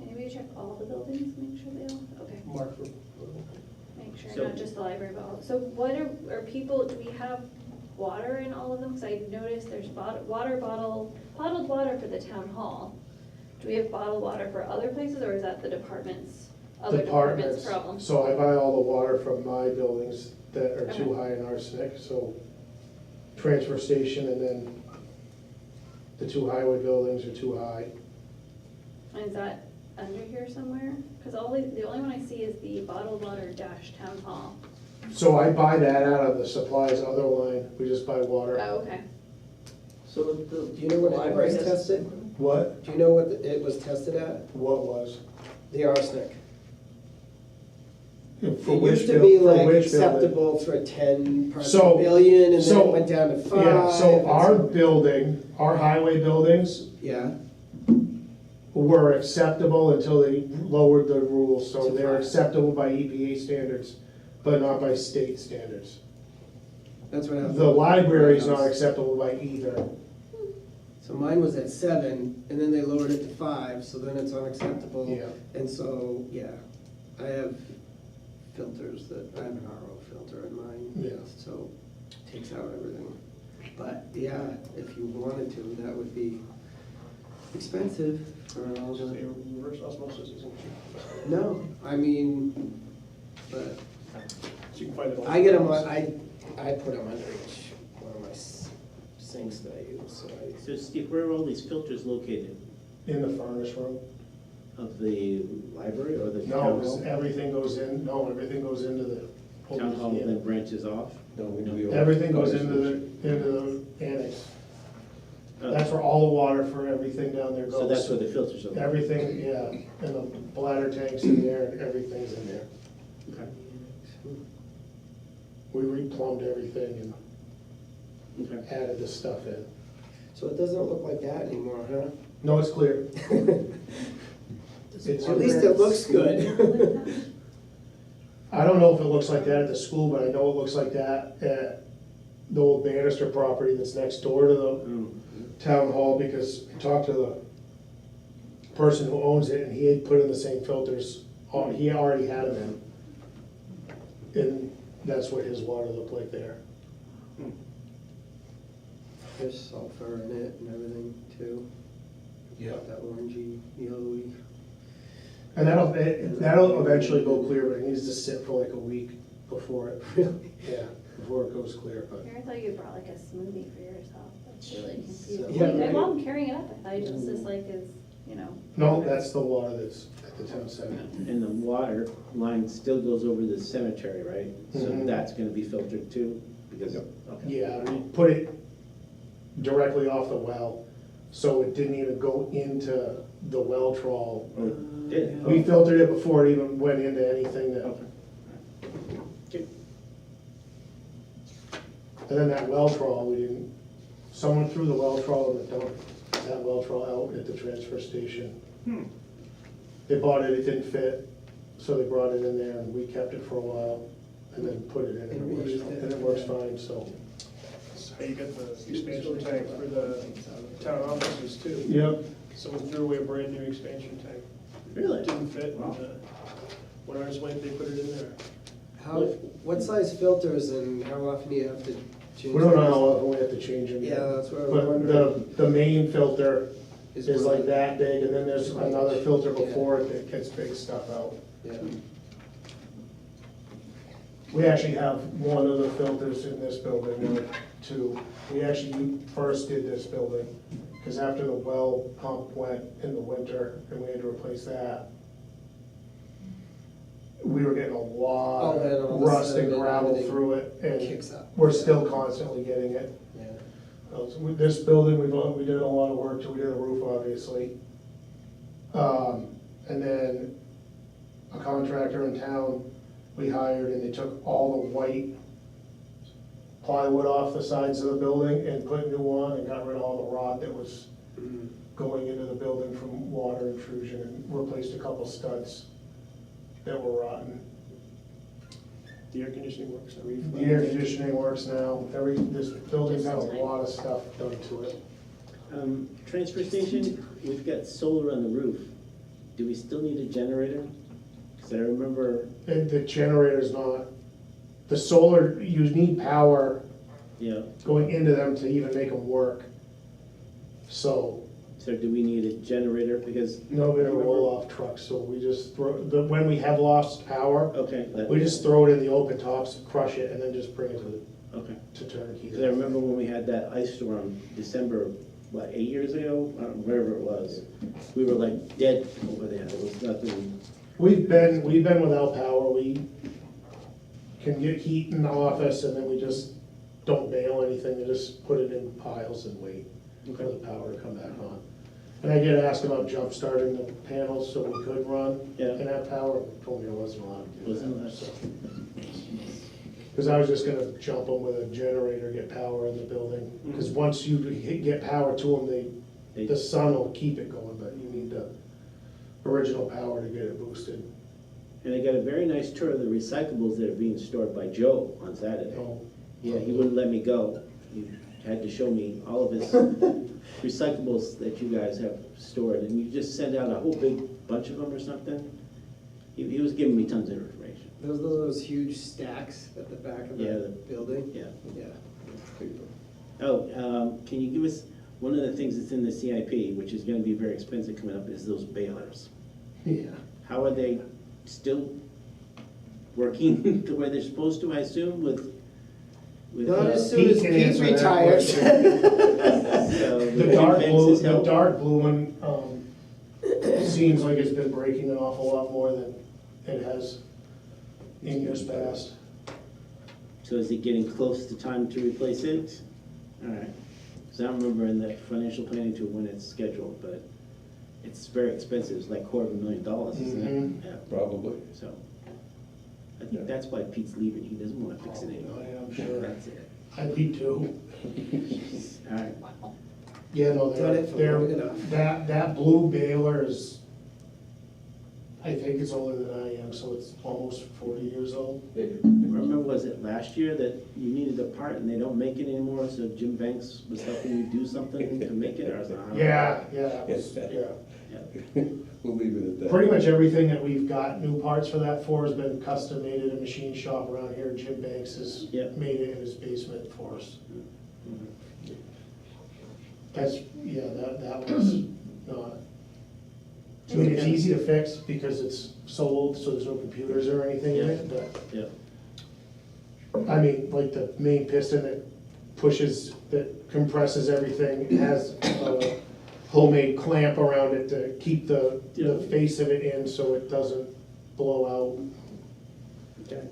Anybody check all the buildings, make sure they all, okay, Mark for. make So- sure, not just the library, but all, so what are people, do we have water in all of them? Because I noticed there's bottled water for the town hall. Do we have bottled water for other places, or is that the other department's problem? So I buy all the water from my buildings that are too Okay. high in arsenic, so transfer station and then the 2 highway buildings are too high. And is that under here somewhere? Because the only one I see is the bottled water dash town hall. So I buy that out of the supplies other line, we just buy water. Oh, okay. So Do you know what it library was has- tested? What? Do you know what it was tested at? What was? The arsenic. For It which used to bill- be for like which building? acceptable for 10 parts So- per billion, and then so- it went down to 5. Yeah, so and our building, our highway buildings Yeah, were acceptable until they lowered the rules, so To they're 5. acceptable by EPA standards, but not by state standards. that's what happened. The library's not acceptable by either. So mine was at 7, and then they lowered it to 5, so then it's unacceptable. Yeah. And so, yeah, I have filters I have an RO filter in mine. Yeah. So it takes out everything. But yeah, if you wanted to, that would be expensive for all So the. your reverse osmosis isn't cheap. No, I mean, but So you can find it all. I get them, I put them under each one of my sinks tanks that I use, so I. So Steve, where are all these filters located? In the furnace room. Of the library or the No, town because hall? everything goes in, no, everything goes into the. Town hall and then branches off? No, we Everything goes into the annex. That's where all the water for everything down there goes. So that's where the filters are. Everything, yeah, and the bladder tank's in there and everything's in there. Okay. We replumbed everything Okay. and added this stuff in. So it doesn't look like that anymore, huh? No, it's clear. It's At least it looks good. I don't know if it looks like that at the school, but I know it looks like that at the old Bannister property that's next door to the Mm. town hall, because I talked to the person who owns it, and he had put in the same filters, he already had them in. And that's what his water looked like there. There's sulfur in it and everything too. That orangey, yellowy. And that'll eventually go clear, but it needs to sit for like a week before it, Really? yeah, before it goes clear, but. Here, I thought you brought like a smoothie for yourself. That's really confusing. Yeah, Like, right. while I'm carrying it up, I thought it was just like is, you know. No, that's the water that's at the town center. And the water line still goes over the cemetery, right? So Mhm. that's gonna be filtered too? Because, okay. Yeah, we put it directly off the well, so it didn't even go into the well trawl. Oh, it did? We filtered it before it even went into anything that, Okay. Okay. and then that well trawl, we didn't, someone threw the well trawl in the dump, that well trawl out at the transfer station. They bought it, it didn't fit, so they brought it in there and we kept it for a while and then put it in and it And works, reused it. and it works fine, so. That's how you get the expansion tank for the town offices too. Yep. Someone threw away a brand new expansion tank. Really? It didn't fit, and Wow. when ours went, they put it in there. How, what size filters and how often do you have to change? We don't know those? how often we have to change them. Yeah, that's what I was But wondering. the main filter is broken. like that big, and then there's another filter before it that gets big stuff out. Yeah. We actually have one of the filters in this building, or two. We actually first did this building, because after the well pump went in the winter, and we had to replace that, we were getting a lot Oh, man, all of the rust and sediment and gravel everything through it, and Kicks up. we're still constantly getting it. Yeah. So with this building, we did a lot of work, we did the roof, obviously. And then a contractor in town, we hired, and they took all the white plywood off the sides of the building and put new on, and got rid of all the rot that was Mm. going into the building from water intrusion, and replaced a couple studs that were rotten. The air conditioning works, The air conditioning works now, this building's had a lot of stuff done to it. Transfer station, we've got solar on the roof. Do we still need a generator? Because I remember, And the generator's not, the solar, you need power yeah, going into them to even make them work. So, so do we need a generator? Because, no, we have roll-off trucks, so we just throw, when we have lost power, okay, we just throw it in the open tops, crush it, and then just bring it okay. to turnkey. Because I remember when we had that ice storm, December, what, 8 years ago? I don't know, wherever it was. We were like dead over there. There was nothing, We've been without power, we can get heat in the office, and then we just don't bail anything, we just put it in piles and wait for the power to come back on. And I did ask about jump starting the panels so we could run Yeah. and have power, told me I wasn't allowed to do Wasn't that, allowed. so. Because I was just gonna jump them with a generator, get power in the building, because once you get power to them, the sun will keep it going, but you need the original power to get it boosted. and I got a very nice tour of the recyclables that are being stored by Joe on Saturday. Oh, Yeah, he wouldn't let me go. He had to show me all of his recyclables that you guys have stored, and you just send out a whole big bunch of them or something. He was giving me tons of information. Those huge stacks at the back of Yeah, the building? Yeah. Yeah. Oh, can you give us, one of the things that's in the CIP, which is gonna be very expensive coming up, is those balers. yeah. How are they still working the way they're supposed to, I assume, with with, Not as soon Pete as can Pete answer that retires. so The Jim dark Banks blue, has the helped. dark blue one, seems like it's been breaking an awful lot more than it has in years past. So is it getting close to time to replace it? All right. So I don't remember in the financial planning to when it's scheduled, but it's very expensive. It's like $250,000, isn't it? Yeah. Probably. So I think that's why Pete's leaving. He doesn't want to fix it anymore. Oh, yeah, I'm sure. That's it. I'd be too. All right. Yeah, no, Done it for long enough. that blue baler is, I think it's older than I am, so it's almost 40 years old. Remember, was it last year that you needed a part and they don't make it anymore? So Jim Banks was helping you do something to make it, or is it? Yeah, yeah, it was- yeah. Yeah. We'll leave it at that. Pretty much everything that we've got new parts for that for has been custom made in a machine shop around here. Jim Banks has Yep. made it in his basement for us. That's, yeah, that was not, I mean, it's easy to fix because it's so old, so there's no computers or anything in it, but, Yeah. I mean, like the main piston that pushes, that compresses everything, has a homemade clamp around it to keep the Yeah. face of it in so it doesn't blow out. Okay.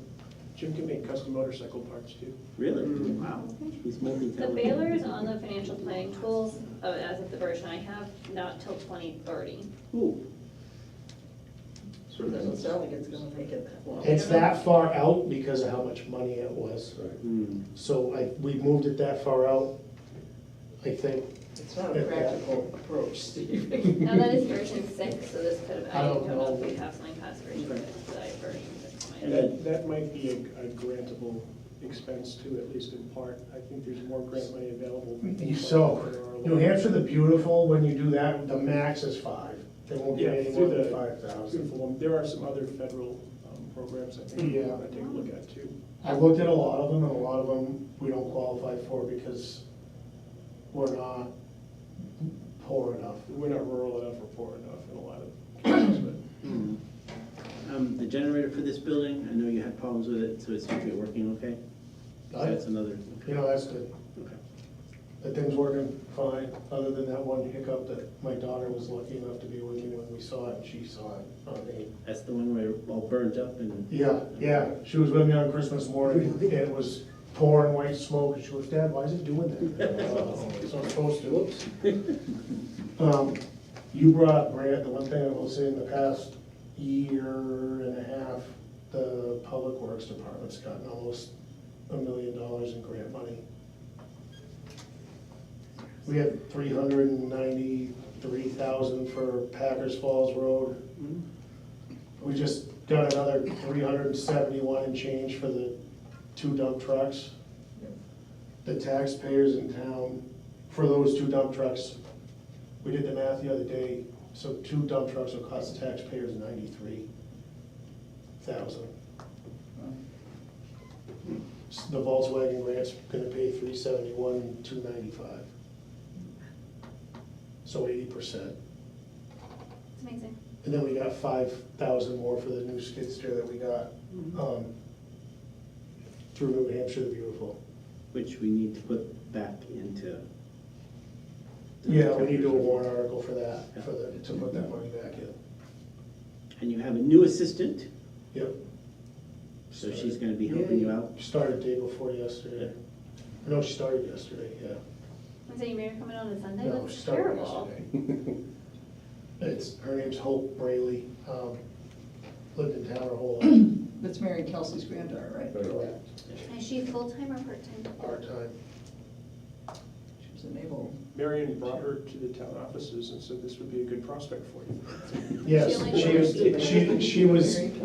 Jim can make custom motorcycle parts too. Really? Wow. He's The multi-talented. baler's on the financial planning tools, as of the version I have, not till 2030. Ooh. Sure doesn't sound like it's gonna make it that long. It's that far out because of how much money it was. Right. Hmm. So we moved it that far out, I think. It's not a practical approach, Steve. Now that is version 6, so this could have, I I don't don't know know. if we'd have something past version Okay. 6, but I have version 6. in my And head. That might be a grantable expense too, at least in part. I think there's more grant money available. for things like So, that than there are New Hampshire, the beautiful, when you do that, the max is 5. They won't give Yeah, any through more than the 5,000. beautiful one. There are some other federal programs I think we Yeah. want to take a look at too. I looked at a lot of them, and a lot of them we don't qualify for because we're not poor enough. We're not rural enough or poor enough in a lot of cases, but Hmm. The generator for this building, I know you had problems with it, so it seems to be working okay? That's another, You know, that's good. okay. That thing's working fine, other than that one hiccup that my daughter was lucky enough to be with me when we saw it, and she saw it on me. That's the one where it all burnt up and, Yeah, she was with me on Christmas morning, and it was pouring white smoke, and she goes, Dad, why is it doing that? It's not supposed to. You brought up grant, the one thing I will say, in the past year and a half, the Public Works Department's gotten almost $1 million in grant money. We had 393,000 for Packers Falls Road. We just got another 371 and change for the 2 dump trucks. The taxpayers in town, for those 2 dump trucks, we did the math the other day, so 2 dump trucks will cost the taxpayers 93,000. The Volkswagen grant's gonna pay 371 and 295. So 80%. It's amazing. And then we got 5,000 more for the new skid steer that we got, through New Hampshire the Beautiful. which we need to put back into. Yeah, we need to do a warrant article for that, to put that money back in. And you have a new assistant, Yep. so she's gonna be helping you out. Started day before yesterday. No, she started yesterday, yeah. Was that you made her come in on a Sunday? No, That's she started terrible. yesterday. Her name's Hope Braley, lived in town her whole life, That's Mary Kelsey's granddaughter, right? correct, Is she full-time or part-time? part-time. She was a naval. Marion brought her to the town offices and said this would be a good prospect for you. Yes, She only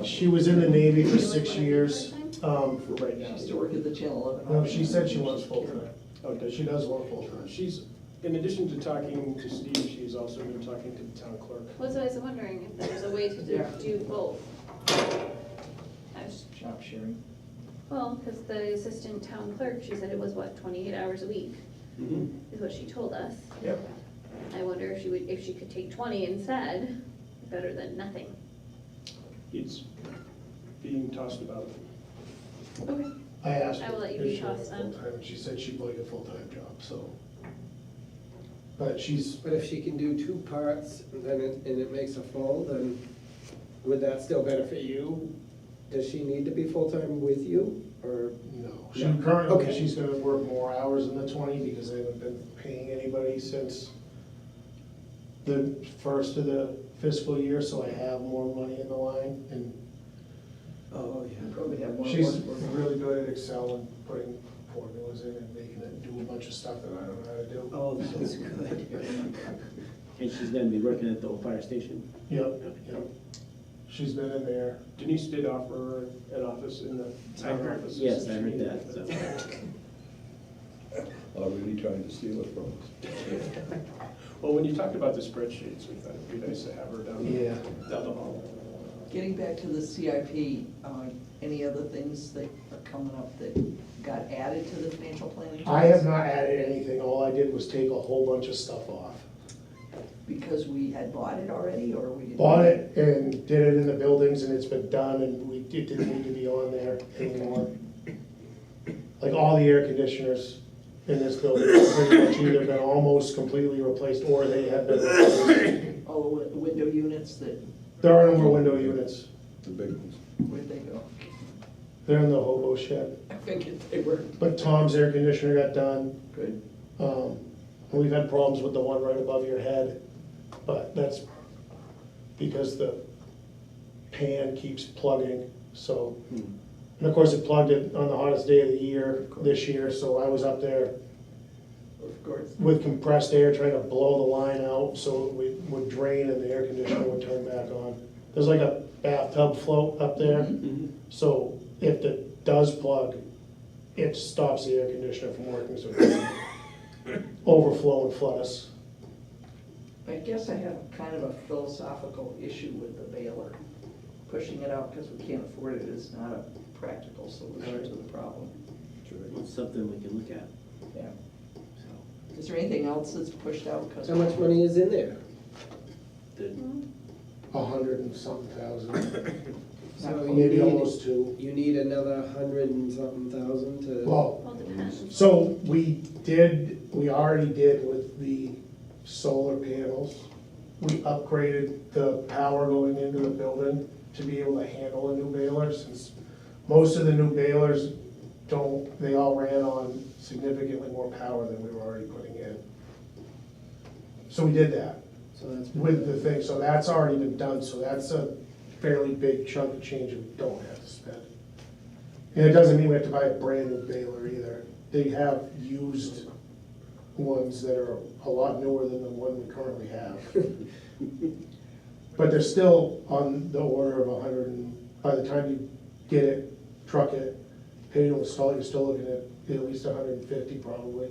she was in the Navy for 6 years. For right She now. used to work at the Channel 11. No, she said she wants full-time. Oh, does She does want full-time. She's, in addition to talking to Steve, she's also been talking to the town clerk. Well, so I was wondering if there was a way to Yeah. do both. I was, Job sharing. well, because the assistant town clerk, she said it was, what, 28 hours a week, Mhm. is what she told us. Yep. I wonder if she could take 20 instead, better than nothing. It's being tossed about. Okay. I asked I her will let you if be she wanted tossed then. full-time, and she said she'd like a full-time job, so. But she's, But if she can do two parts, then and it makes a full, then would that still benefit you? Does she need to be full-time with you, or? no, she No. currently, Okay. she's gonna work more hours than the 20 because they haven't been paying anybody since the first of the fiscal year, so I have more money in the line, and Oh, You probably have more she's work. really good at Excel and putting formulas in and making it do a bunch of stuff that I don't know how to do. Oh, that's good. And she's gonna be working at the old fire station? Yep, yep. She's been in there. Denise did offer an office in the town office. Yes, I heard that, so. Already trying to steal it from us. Well, when you talked about the spreadsheets, we thought it'd be nice to have her down the hall. Getting back to the CIP, any other things that are coming up that got added to the financial planning? I have not added anything, all I did was take a whole bunch of stuff off. Because we had bought it already, or we didn't? Bought it and did it in the buildings and it's been done and it didn't need to be on there anymore. Like all the air conditioners in this building have pretty much either been almost completely replaced or they have been replaced. All the window units that, There are no more window units, The big ones. where'd they go? they're in the hobo shed. I figured they were But Tom's air conditioner got done. good. And we've had problems with the one right above your head, but that's because the pan keeps plugging, so. And of course, it plugged it on the hottest day of the year, this year, so I was up there Of course. with compressed air trying to blow the line out so it would drain and the air conditioner would turn back on. There's like a bathtub float up there, Mhm. so if it does plug, it stops the air conditioner from working, so it doesn't overflow and flood us. I guess I have kind of a philosophical issue with the baler. Pushing it out because we can't afford it is not a practical solution to the problem. It's something we can look at, Yeah. so. Is there anything else that's pushed out? 'Cause How much money is in there? The- 100 and something thousand, So you maybe need- almost two. You need another 100 and something thousand to? Well, Well, it depends. so we already did with the solar panels. We upgraded the power going into the building to be able to handle a new baler, since most of the new balers they all ran on significantly more power than we were already putting in. So we did that So that's. with the thing, so that's already been done, so that's a fairly big chunk of change that we don't have to spend. And it doesn't mean we have to buy a brand new baler either. They have used ones that are a lot newer than the one we currently have. But they're still on the order of 100, and by the time you get it, truck it, pay to install it, you're still looking at least 150 probably.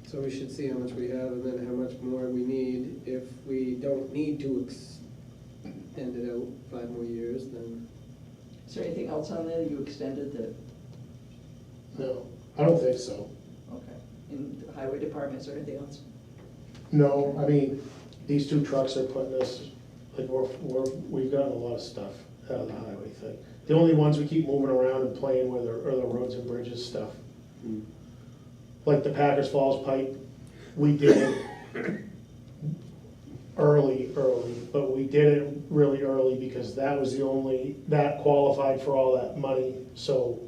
So we should see how much we have and then how much more we need. If we don't need to extend it out 5 more years, then. Is there anything else on there you extended that, No, I don't think so. okay, in the highway department, is there anything else? No, I mean, these two trucks are putting us, like, we've gotten a lot of stuff out of the highway thing. The only ones we keep moving around and playing with are the roads and bridges stuff. Mm. Like the Packers Falls pipe, we did it early, but we did it really early because that was that qualified for all that money. So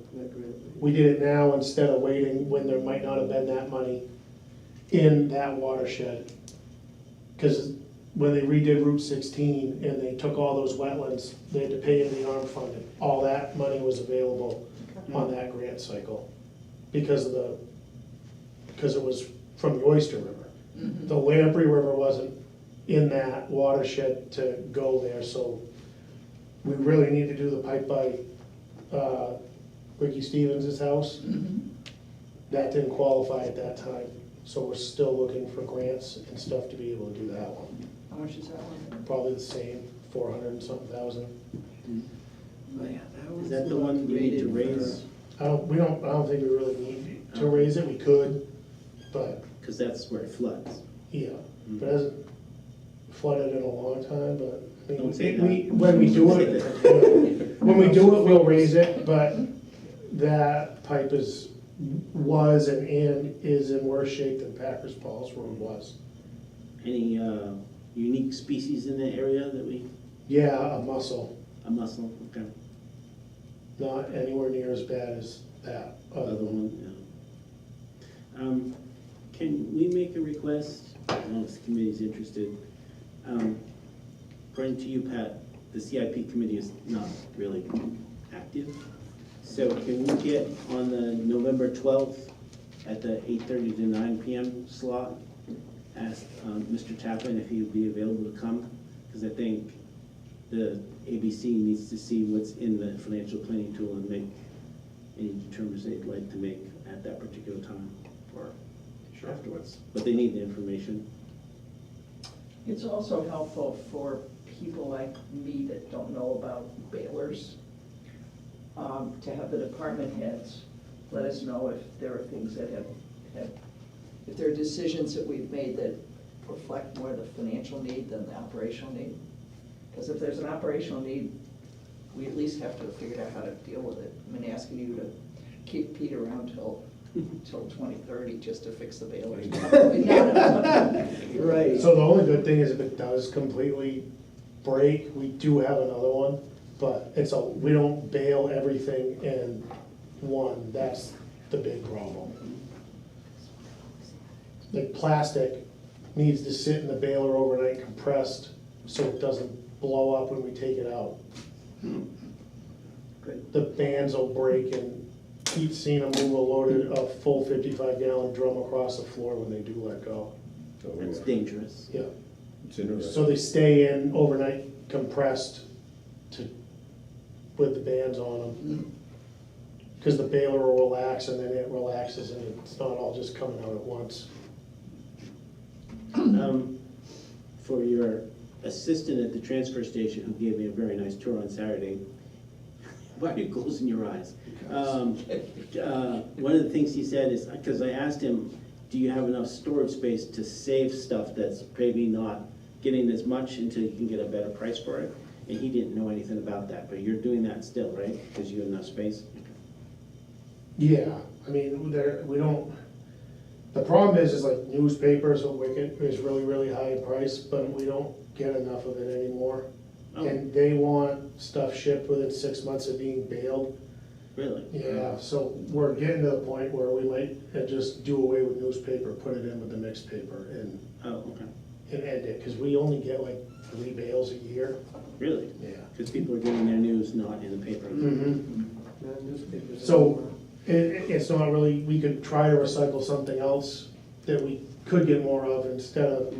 we did it now instead of waiting when there might not have been that money in that watershed. Because when they redid Route 16 and they took all those wetlands, they had to pay in the ARM funding. All that money was available on that grant cycle because it was from the Oyster River. The Lamprey River wasn't in that watershed to go there, so we really need to do the pipe by Ricky Stevens' house. That didn't qualify at that time, so we're still looking for grants and stuff to be able to do that one. How much is that one? Probably the same, 400 and something thousand. Oh, yeah, Is that the one you need to raise? I don't think we really need to raise it, we could, but, Because that's where it floods. yeah, it hasn't flooded in a long time, but, I Don't say mean, that. when we do it, when we do it, we'll raise it, but that pipe was and is in worse shape than Packers Falls Road was. Any unique species in the area that Yeah, a mussel, a mussel, okay. not anywhere near as bad as that other Other one. one, yeah. Can we make a request, as long as the committee's interested? According to you, Pat, the CIP committee is not really active. So can we get on the November 12th at the 8:30 to 9 PM slot? Ask Mr. Tappan if he would be available to come, because I think the ABC needs to see what's in the financial planning tool and make any determinations they'd like to make at that particular time or afterwards. But they need the information. It's also helpful for people like me that don't know about balers, to have the department heads let us know if there are things that if there are decisions that we've made that reflect more the financial need than the operational need. Because if there's an operational need, we at least have to figure out how to deal with it. I mean, asking you to keep Pete around till 2030 just to fix the balers. Probably not enough. Right. So the only good thing is if it does completely break, we do have another one, but we don't bail everything in one, that's the big problem. Like plastic needs to sit in the baler overnight compressed so it doesn't blow up when we take it out. Good. The bands will break and Pete's seen them move a full 55-gallon drum across the floor when they do let go. So, That's dangerous. Yeah. it's interesting. So they stay in overnight compressed with the bands on them. Because the baler will relax and then it relaxes and it's not all just coming out at once. For your assistant at the transfer station who gave me a very nice tour on Saturday, why are you closing your eyes? One of the things he said is, because I asked him, do you have enough storage space to save stuff that's maybe not getting as much until you can get a better price for it? And he didn't know anything about that, but you're doing that still, right? Because you have enough space? Yeah, I mean, we don't, the problem is like newspapers or Wicked is really, really high in price, but we don't get enough of it anymore. Oh. And they want stuff shipped within 6 months of being bailed. Really? Yeah, so we're getting to the point where we might just do away with newspaper, put it in with the mixed paper and Oh, okay. end it, because we only get like 3 bales a year. Really? Yeah. Because people are getting their news not in the paper. Mm-hmm. Not newspapers So- anymore. It's not really, we could try to recycle something else that we could get more of instead of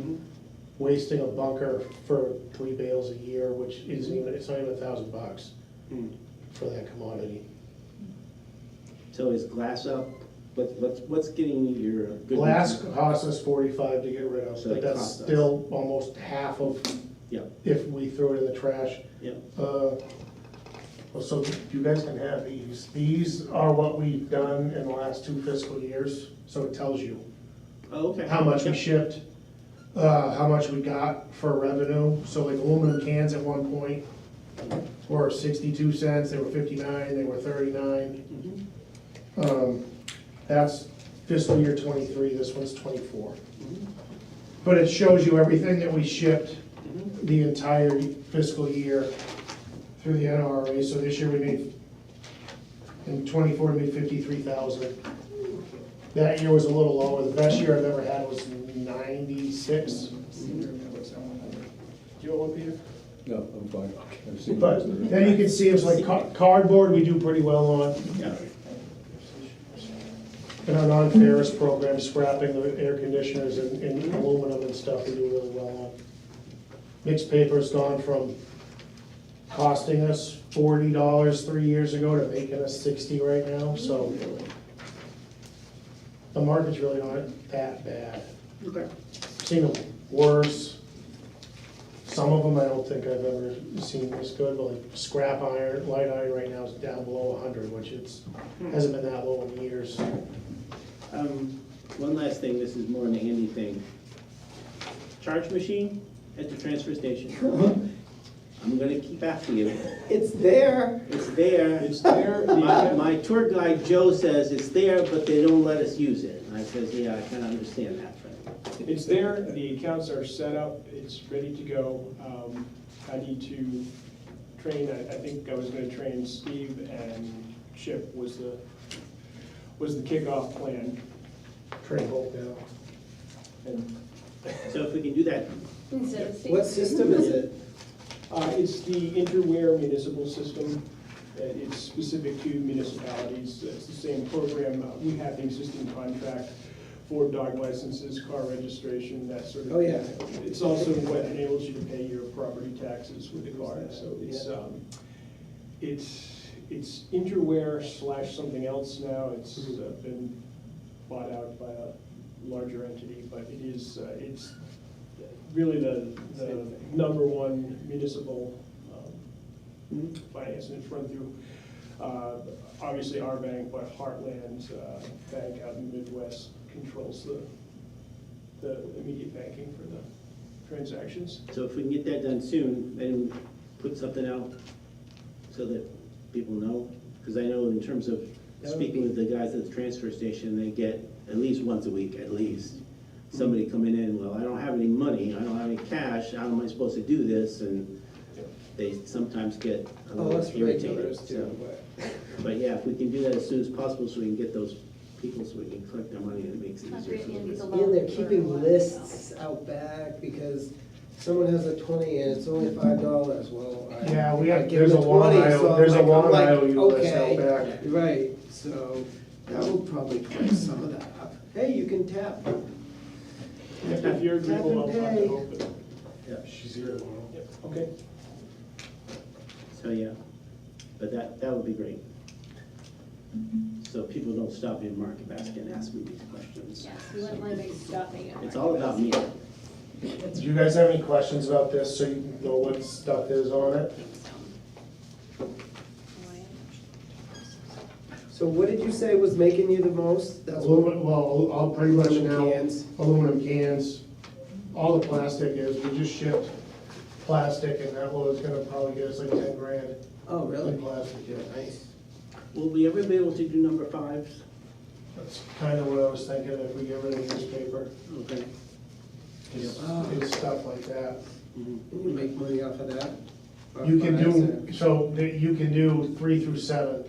wasting a bunker for 3 bales a year, which isn't even, it's not even $1,000 Hmm. for that commodity. So is glass up? What's getting your good? Glass costs us $45 to get rid of, So but it that's costs us. still almost half of Yeah, if we throw it in the trash. yeah. So you guys can have these. These are what we've done in the last 2 fiscal years, so it tells you Oh, okay. how much we Yeah. shipped, how much we got for revenue. So like aluminum cans at one point were 62 cents, they were 59, they were 39. Mhm. That's fiscal year 23, this one's 24. But it shows you everything that we shipped the entire fiscal year through the NRA. So this year we made, in 24 we made 53,000. That year was a little lower. The best year I've ever had was 96. Do you want one, Peter? No, I'm fine. I've seen But those. then you can see it's like cardboard we do pretty well on. Yeah. In our non-ferrous program, scrapping the air conditioners and aluminum and stuff, we do really well on. Mixed paper's gone from costing us $40 3 years ago to making us 60 right now, so the market's really not that bad. Okay. Seen them worse. Some of them I don't think I've ever seen this good, but like scrap iron, light iron right now is down below 100, which hasn't been that low in years. One last thing, this is more an Andy thing. Charge machine at the transfer station. I'm gonna keep after you. It's there. It's there. It's there. My tour guide, Joe, says it's there, but they don't let us use it. And I says, yeah, I can understand that, Fred. It's there, the accounts are set up, it's ready to go. I need to train, I think I was gonna train Steve and Chip was the kickoff plan. Train both now. And So if we can do that, Instead of What system is it? it's the Interware municipal system. It's specific to municipalities. It's the same program. We have the existing contract for dog licenses, car registration, that sort of thing. Oh, yeah. It's also what enables you to pay your property taxes with the card. So it's Interware / something else now. It's been bought out by a larger entity, but it is, it's really the number one municipal finance, and it's run through, obviously our bank, but Heartland Bank out in the Midwest controls the immediate banking for the transactions. so if we can get that done soon, then put something out so that people know. Because I know in terms of speaking with the guys at the transfer station, they get at least once a week, at least, somebody coming in, well, I don't have any money, I don't have any cash, how am I supposed to do this? And they sometimes get a Oh, little that's irritated. regulars So, too, but. but yeah, if we can do that as soon as possible, so we can get those people, so we can collect their money, and it makes it That's easier. great, for Andy. them. The And they're for a keeping while, lists out back because someone has a 20 and it's only $5. Well, Yeah, we have, give there's a them long 20, so there's a I'm long like, IOU list out okay. back. Right, so that will probably clear some of that up. Hey, you can tap. If you're agreeable, I'll Tap talk and to pay. Hope. She's here tomorrow. Yep, okay. So, yeah, but that would be great. So people don't stop in Market Basket and ask me these questions. Yes, we wouldn't want to be stopping at It's all about me. Do you guys have any questions about this, so you know what stuff is on it? So what did you say was making you the most? That's what- Aluminum, well, I'll pretty much Aluminum now, cans. aluminum cans, all the plastic is, we just shipped plastic, and that was gonna probably get us like 10 grand Oh, really? in plastic, yeah. Nice. Will we ever be able to do number 5s? That's kinda what I was thinking, if we get rid of newspaper, Okay. it's stuff like that. Mhm. Can you make money off of that? Or You can fives do, or- so you can do 3 through 7.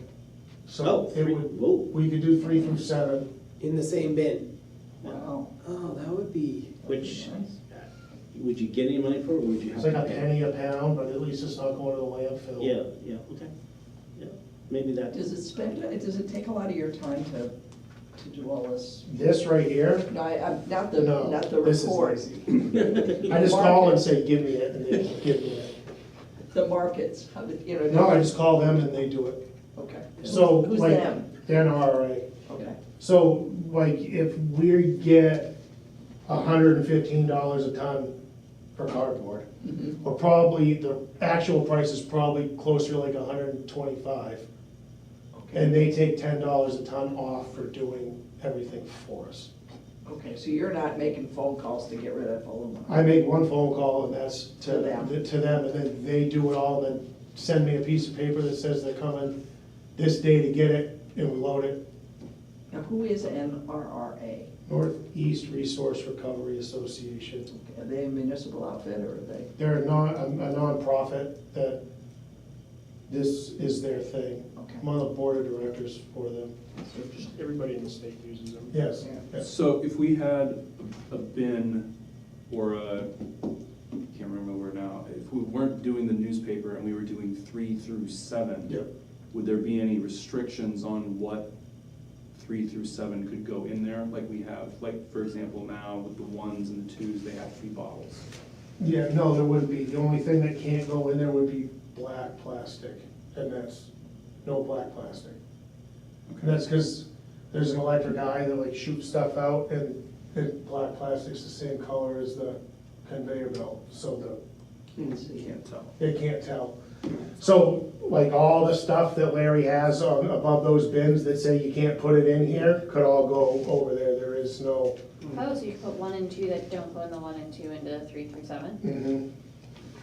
So Oh, it 3, would, whoa. we could do 3 through 7. In the same bin? Wow. Oh, that would be, Which, would you get any money for it, or would you have It's like to a pay? penny a pound, but at least it's not going to the landfill. Yeah, okay. Yeah, maybe that. Does it take a lot of your time to do all this? This right here, No, not No, the this is report, easy. I just call and say, give me it, and they give me it. the markets, how did, you know? No, I just call them and they do it. Okay. So, Who's like, them? they're an RA. Okay. So, like, if we get $115 a ton for cardboard, Mhm. or probably, the actual price is probably closer to like 125. And they take $10 a ton off for doing everything for us. Okay, so you're not making phone calls to get rid of aluminum? I make one phone call and that's To them. to them, and then they do it all, and then send me a piece of paper that says they're coming this day to get it, and we load it. Now, who is NRRA? Northeast Resource Recovery Association. Are they a municipal outfit, or are they? They're a nonprofit that this is their thing. Okay. I'm on the board of directors for them. So just everybody in the state uses them. Yes, Yeah. yes. So if we had a bin or a, can't remember where now, if we weren't doing the newspaper and we were doing 3 through 7, Yep. would there be any restrictions on what 3 through 7 could go in there? Like we have, like, for example, now with the 1s and the 2s, they have to be bottles. Yeah, no, there wouldn't be. The only thing that can't go in there would be black plastic, and that's no black plastic. And that's because there's an electric eye that like shoots stuff out, and black plastic's the same color as the conveyor belt, so Can't see. Can't tell. they can't tell. So, like, all the stuff that Larry has on, above those bins that say you can't put it in here, could all go over there. There is no, Oh, so you could put 1 and 2 that don't go in the 1 and 2 into 3 through 7?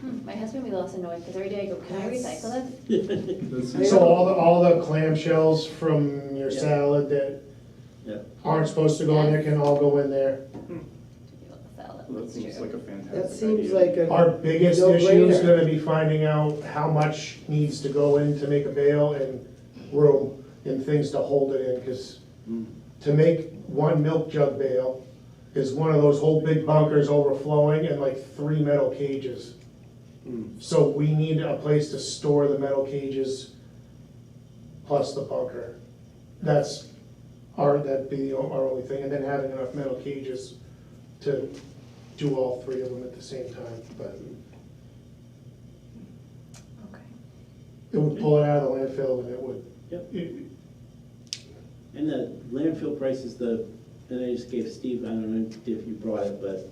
My husband would be less annoyed, because every day I go, can I recycle this? So all the clamshells from your Yeah. salad that Yeah. aren't supposed to go in there can all go in there. That seems like a fantastic idea. That seems like a. Our biggest No issue is brainer. gonna be finding out how much needs to go in to make a bale and room and things to hold it in, because to make one milk jug bale is one of those whole big bunkers overflowing and like 3 metal cages. So we need a place to store the metal cages plus the bunker. That'd be our only thing, and then having enough metal cages to do all 3 of them at the same time, but Okay. it would pull it out of the landfill and it would. Yep. it- And the landfill price is and I just gave Steve, I don't know if you brought it, but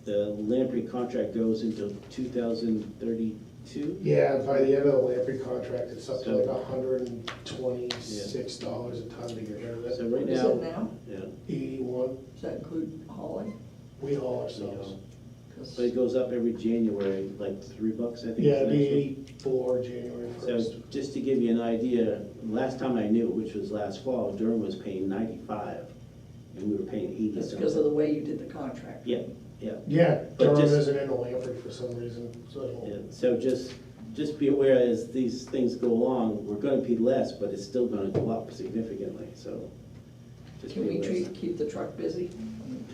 the Lamprey contract goes until 2032. Yeah, by the end of the Lamprey contract, it's up to like $126 a ton to get rid of So it. right What is now, it now? yeah, 81, Does that include hauling? we haul ourselves. 'Cause but it goes up every January, like $3, I think. is Yeah, the it'd be next one. 84 January So 1st. just to give you an idea, last time I knew, which was last fall, Durham was paying 95, and we were paying 80 That's something. because of the way you did the contract. Yeah, yeah, Yeah, But Durham just- isn't in the Lamprey for some reason, so. yeah. So just be aware as these things go along, we're gonna pay less, but it's still gonna go up significantly, so. just Can be we aware. keep the truck busy?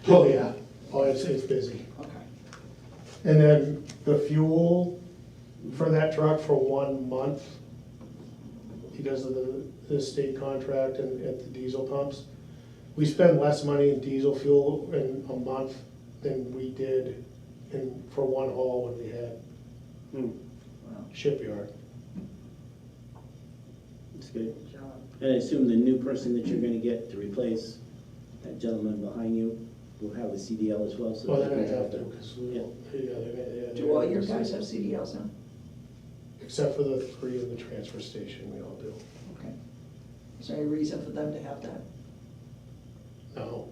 Oh, yeah, oh, it's busy. Okay. And then the fuel for that truck for 1 month, because of the state contract and at the diesel pumps, we spend less money in diesel fuel in a month than we did for one haul when we had Hmm, Well, shipyard. That's good. job. And I assume the new person that you're gonna get to replace that gentleman behind you will have the CDL as well, so. Well, they they're can gonna have drive to, the- because Yeah. Do all your guys have CDLs now? Except for the 3 in the transfer station, we all do. Okay. Is there any reason for them to have that? No,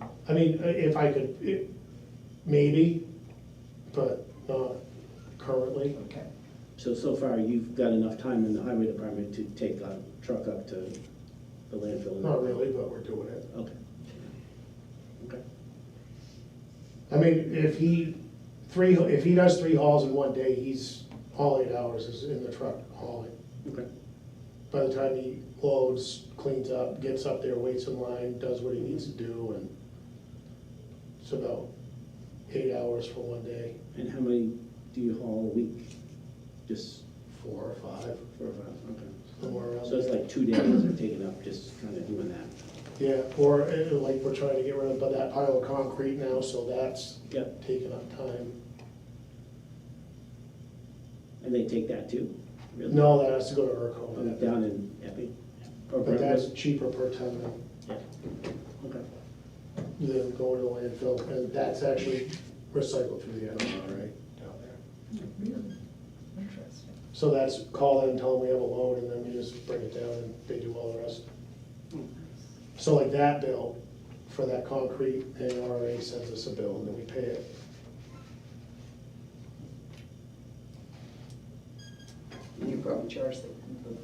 Okay. I mean, if I could, maybe, but not currently. Okay. So far, you've got enough time in the highway department to take a truck up to the landfill? Not really, but we're doing it. Okay. Okay. I mean, if he does 3 hauls in one day, he's, all 8 hours is in the truck hauling. Okay. By the time he loads, cleans up, gets up there, waits in line, does what he needs to do, and it's about 8 hours for one day, And how many do you haul a week? Just 4 or 5, 4 or 5, okay. somewhere around So it's there. like 2 days are taken up just kind of doing that. Yeah, or like we're trying to get rid of that pile of concrete now, so that's Yep. taking up time. And they take that too? Really? No, that has to go to Oh, ERCO, down in Epping? Or but that's Brentwood? cheaper per ton than Yeah. Okay. than going to the landfill, and that's actually recycled through the MRA down there. Really? Interesting. So that's, call them, tell them we have a load, and then we just bring it down and they do all the rest. So like that bill, for that concrete, the MRA sends us a bill and then we pay it. And you probably charge the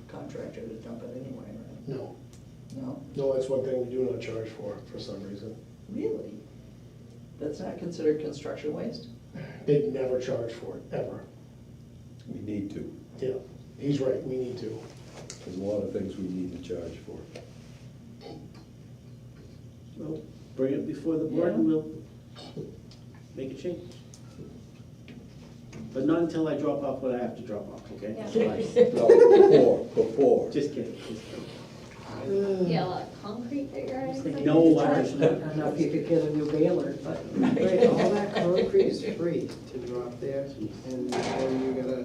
contractor to dump it anyway, right? No, No? no, that's one thing we do not charge for some reason. Really? That's not considered construction waste? They never charge for it, ever. We need to. Yeah, he's right, we need to. There's a lot of things we need to charge for. Well, bring it before the board and we'll make a change. But not until I drop off what I have to drop off, okay? Yeah. No, before. Just kidding, just kidding. Yeah, a lot of concrete that you're adding. No, I I- don't know if you could get a new baler, but. Right, all that concrete is free to drop there, and then you gotta,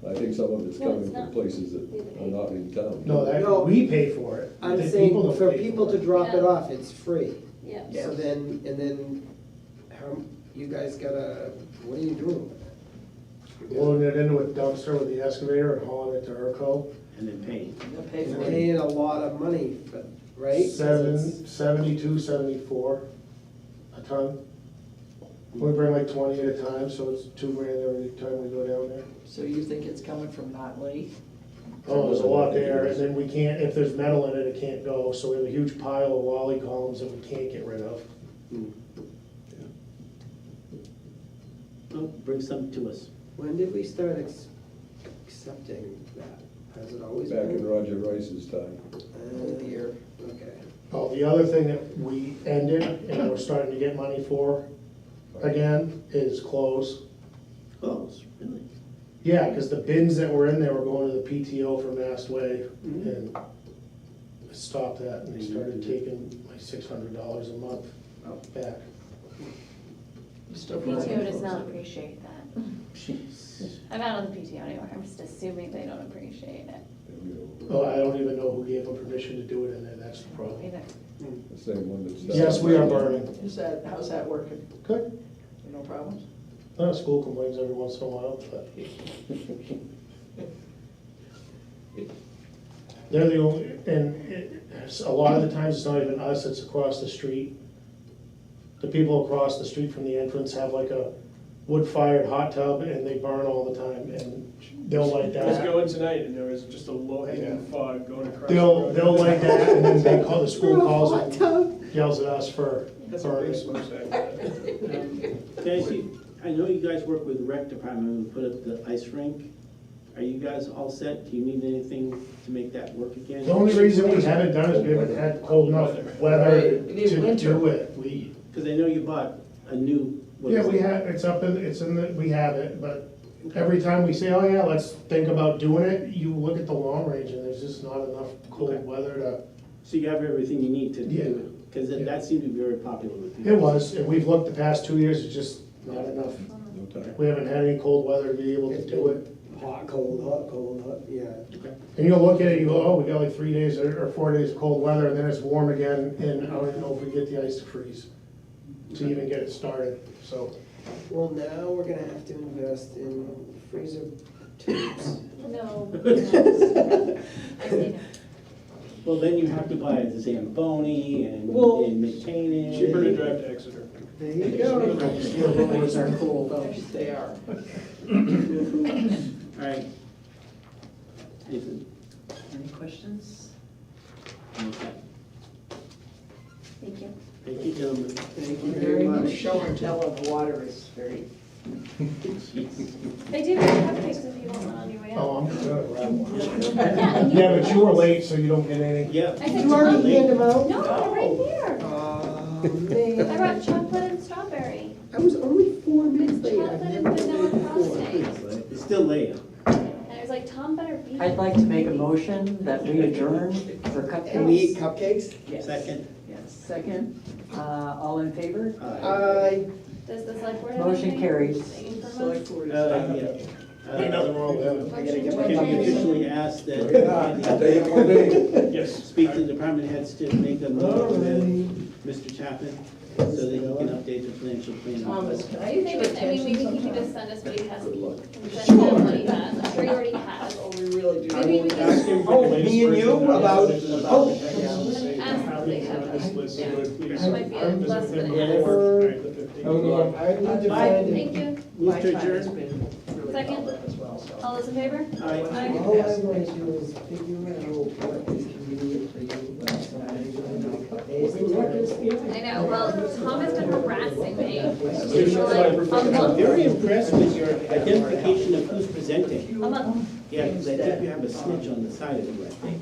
I think some of it's No, coming it's from not. places that are not in town. No, No. that, we pay for it. I'm The saying, don't for pay people to it. drop it Yeah. off, it's free. Yeah. Yeah. So then, and then, how, you guys gotta, what are you doing with it? Loading it into a dumpster with the excavator and hauling it to ERCO. And then paying. They'll pay You're for it. paying a lot of money, but, right? 72, 74 a ton. We bring like 20 at a time, so it's $2,000 every time we go down there. So you think it's coming from Notley? Oh, there's a lot there, and then we can't, if there's metal in it, it can't go, so we have a huge pile of Wally columns that we can't get rid of. Oh, bring some to us. When did we start accepting that? Has it always Back in been? Roger Rice's time. The year. Okay. Oh, the other thing that we ended, and we're starting to get money for again, is clothes. Close, really? Yeah, because the bins that were in there were going to the PTO for Mass Way, and I stopped that, and they started taking like $600 a month back. You still PTO does not appreciate that. Jeez. I'm not on the PTO anymore, I'm just assuming they don't appreciate it Oh, I don't even know who gave them permission to do it in there, that's the problem. either. The same one that's. Yes, we are burning. How's that working? Good. No problems? School complains every once in a while, but they're the only, a lot of the times it's not even us, it's across the street. The people across the street from the entrance have like a wood-fired hot tub and they burn all the time, and they'll light I was that. going tonight and there was just a low-hanging fog going across. the They'll road. light that, and then they call, the school calls Hot and tub. yells at us for That's a big burning. smokestack. Guys, I know you guys work with the rec department, we put up the ice rink. Are you guys all set? Do you need anything to make that work again? The only reason we haven't done is we haven't had cold enough weather Right, you need to winter. do it. We, Because I know you bought a new. what yeah, is we it? have, it's up in, it's in the, we have it, but every time we say, oh yeah, let's think about doing it, you look at the long range and there's just not enough cold Okay. weather to, So you have everything you need to Yeah. do it? Because Yeah. that seemed to be very popular with people. it was, and we've looked the past 2 years, it's just not enough. No time. We haven't had any cold weather to be able to do it. Hot, cold, hot, yeah. And you'll look at it, you go, oh, we got like 3 days or 4 days of cold weather, and then it's warm again, and I don't even know if we get the ice to freeze to even get it started, so. Well, now we're gonna have to invest in freezer tubes. No. I say no. Well, then you have to buy a Zamboni Well, and maintain it. Cheaper to drive to Exeter. There you go. Those are cool, though, they are. All right. Nathan? Any questions? Okay. Thank you. Thank you, gentlemen. Thank you Very much show and tell of the water is very, I do have cupcakes if you want one on your way out. Oh, I'm gonna grab one. Yeah, and you- Yeah, but you were late, so you don't get any. Yeah. I said You already handed them out? No, they're right there. Oh, I man. brought chocolate and strawberry. I was only 4 minutes It's late. chocolate and vanilla frosting. It's still late. And it was like, Tom better be. I'd like to make a motion that we adjourn for Can we eat cupcakes. cupcakes? Second. Yes, second. All in favor? Aye. Does the select board have Motion anything? carries. Saying from select us? board is. Yeah. Ain't nothing wrong with that. I gotta get my Can we cupcakes. officially ask that Take it one day. Yes. speak to the department heads to make a meeting with Mr. Chapman so that he can update the financial plan? Thomas, can I Do you get your think, I mean, attention maybe he can sometime? just send us what he has. Good luck. Send him what he has. I'm sure he already has. Oh, we really do. Maybe we can Ask him for the Oh, latest me and you version. about- Oh. Ask How if they many have on this it. list, Yeah. so please. It might be less than Within it before, has. right, the 15th. I need to Bye. find it. Thank you. Move My to time has adjourn? been really Second. well done as well, so. All those in favor? Aye. All I want to do is figure out what is convenient for you. I know, well, Tom has been harassing me. I'm very impressed with your identification of who's presenting. A month. Yeah, because I think you have a snitch on the side of the record.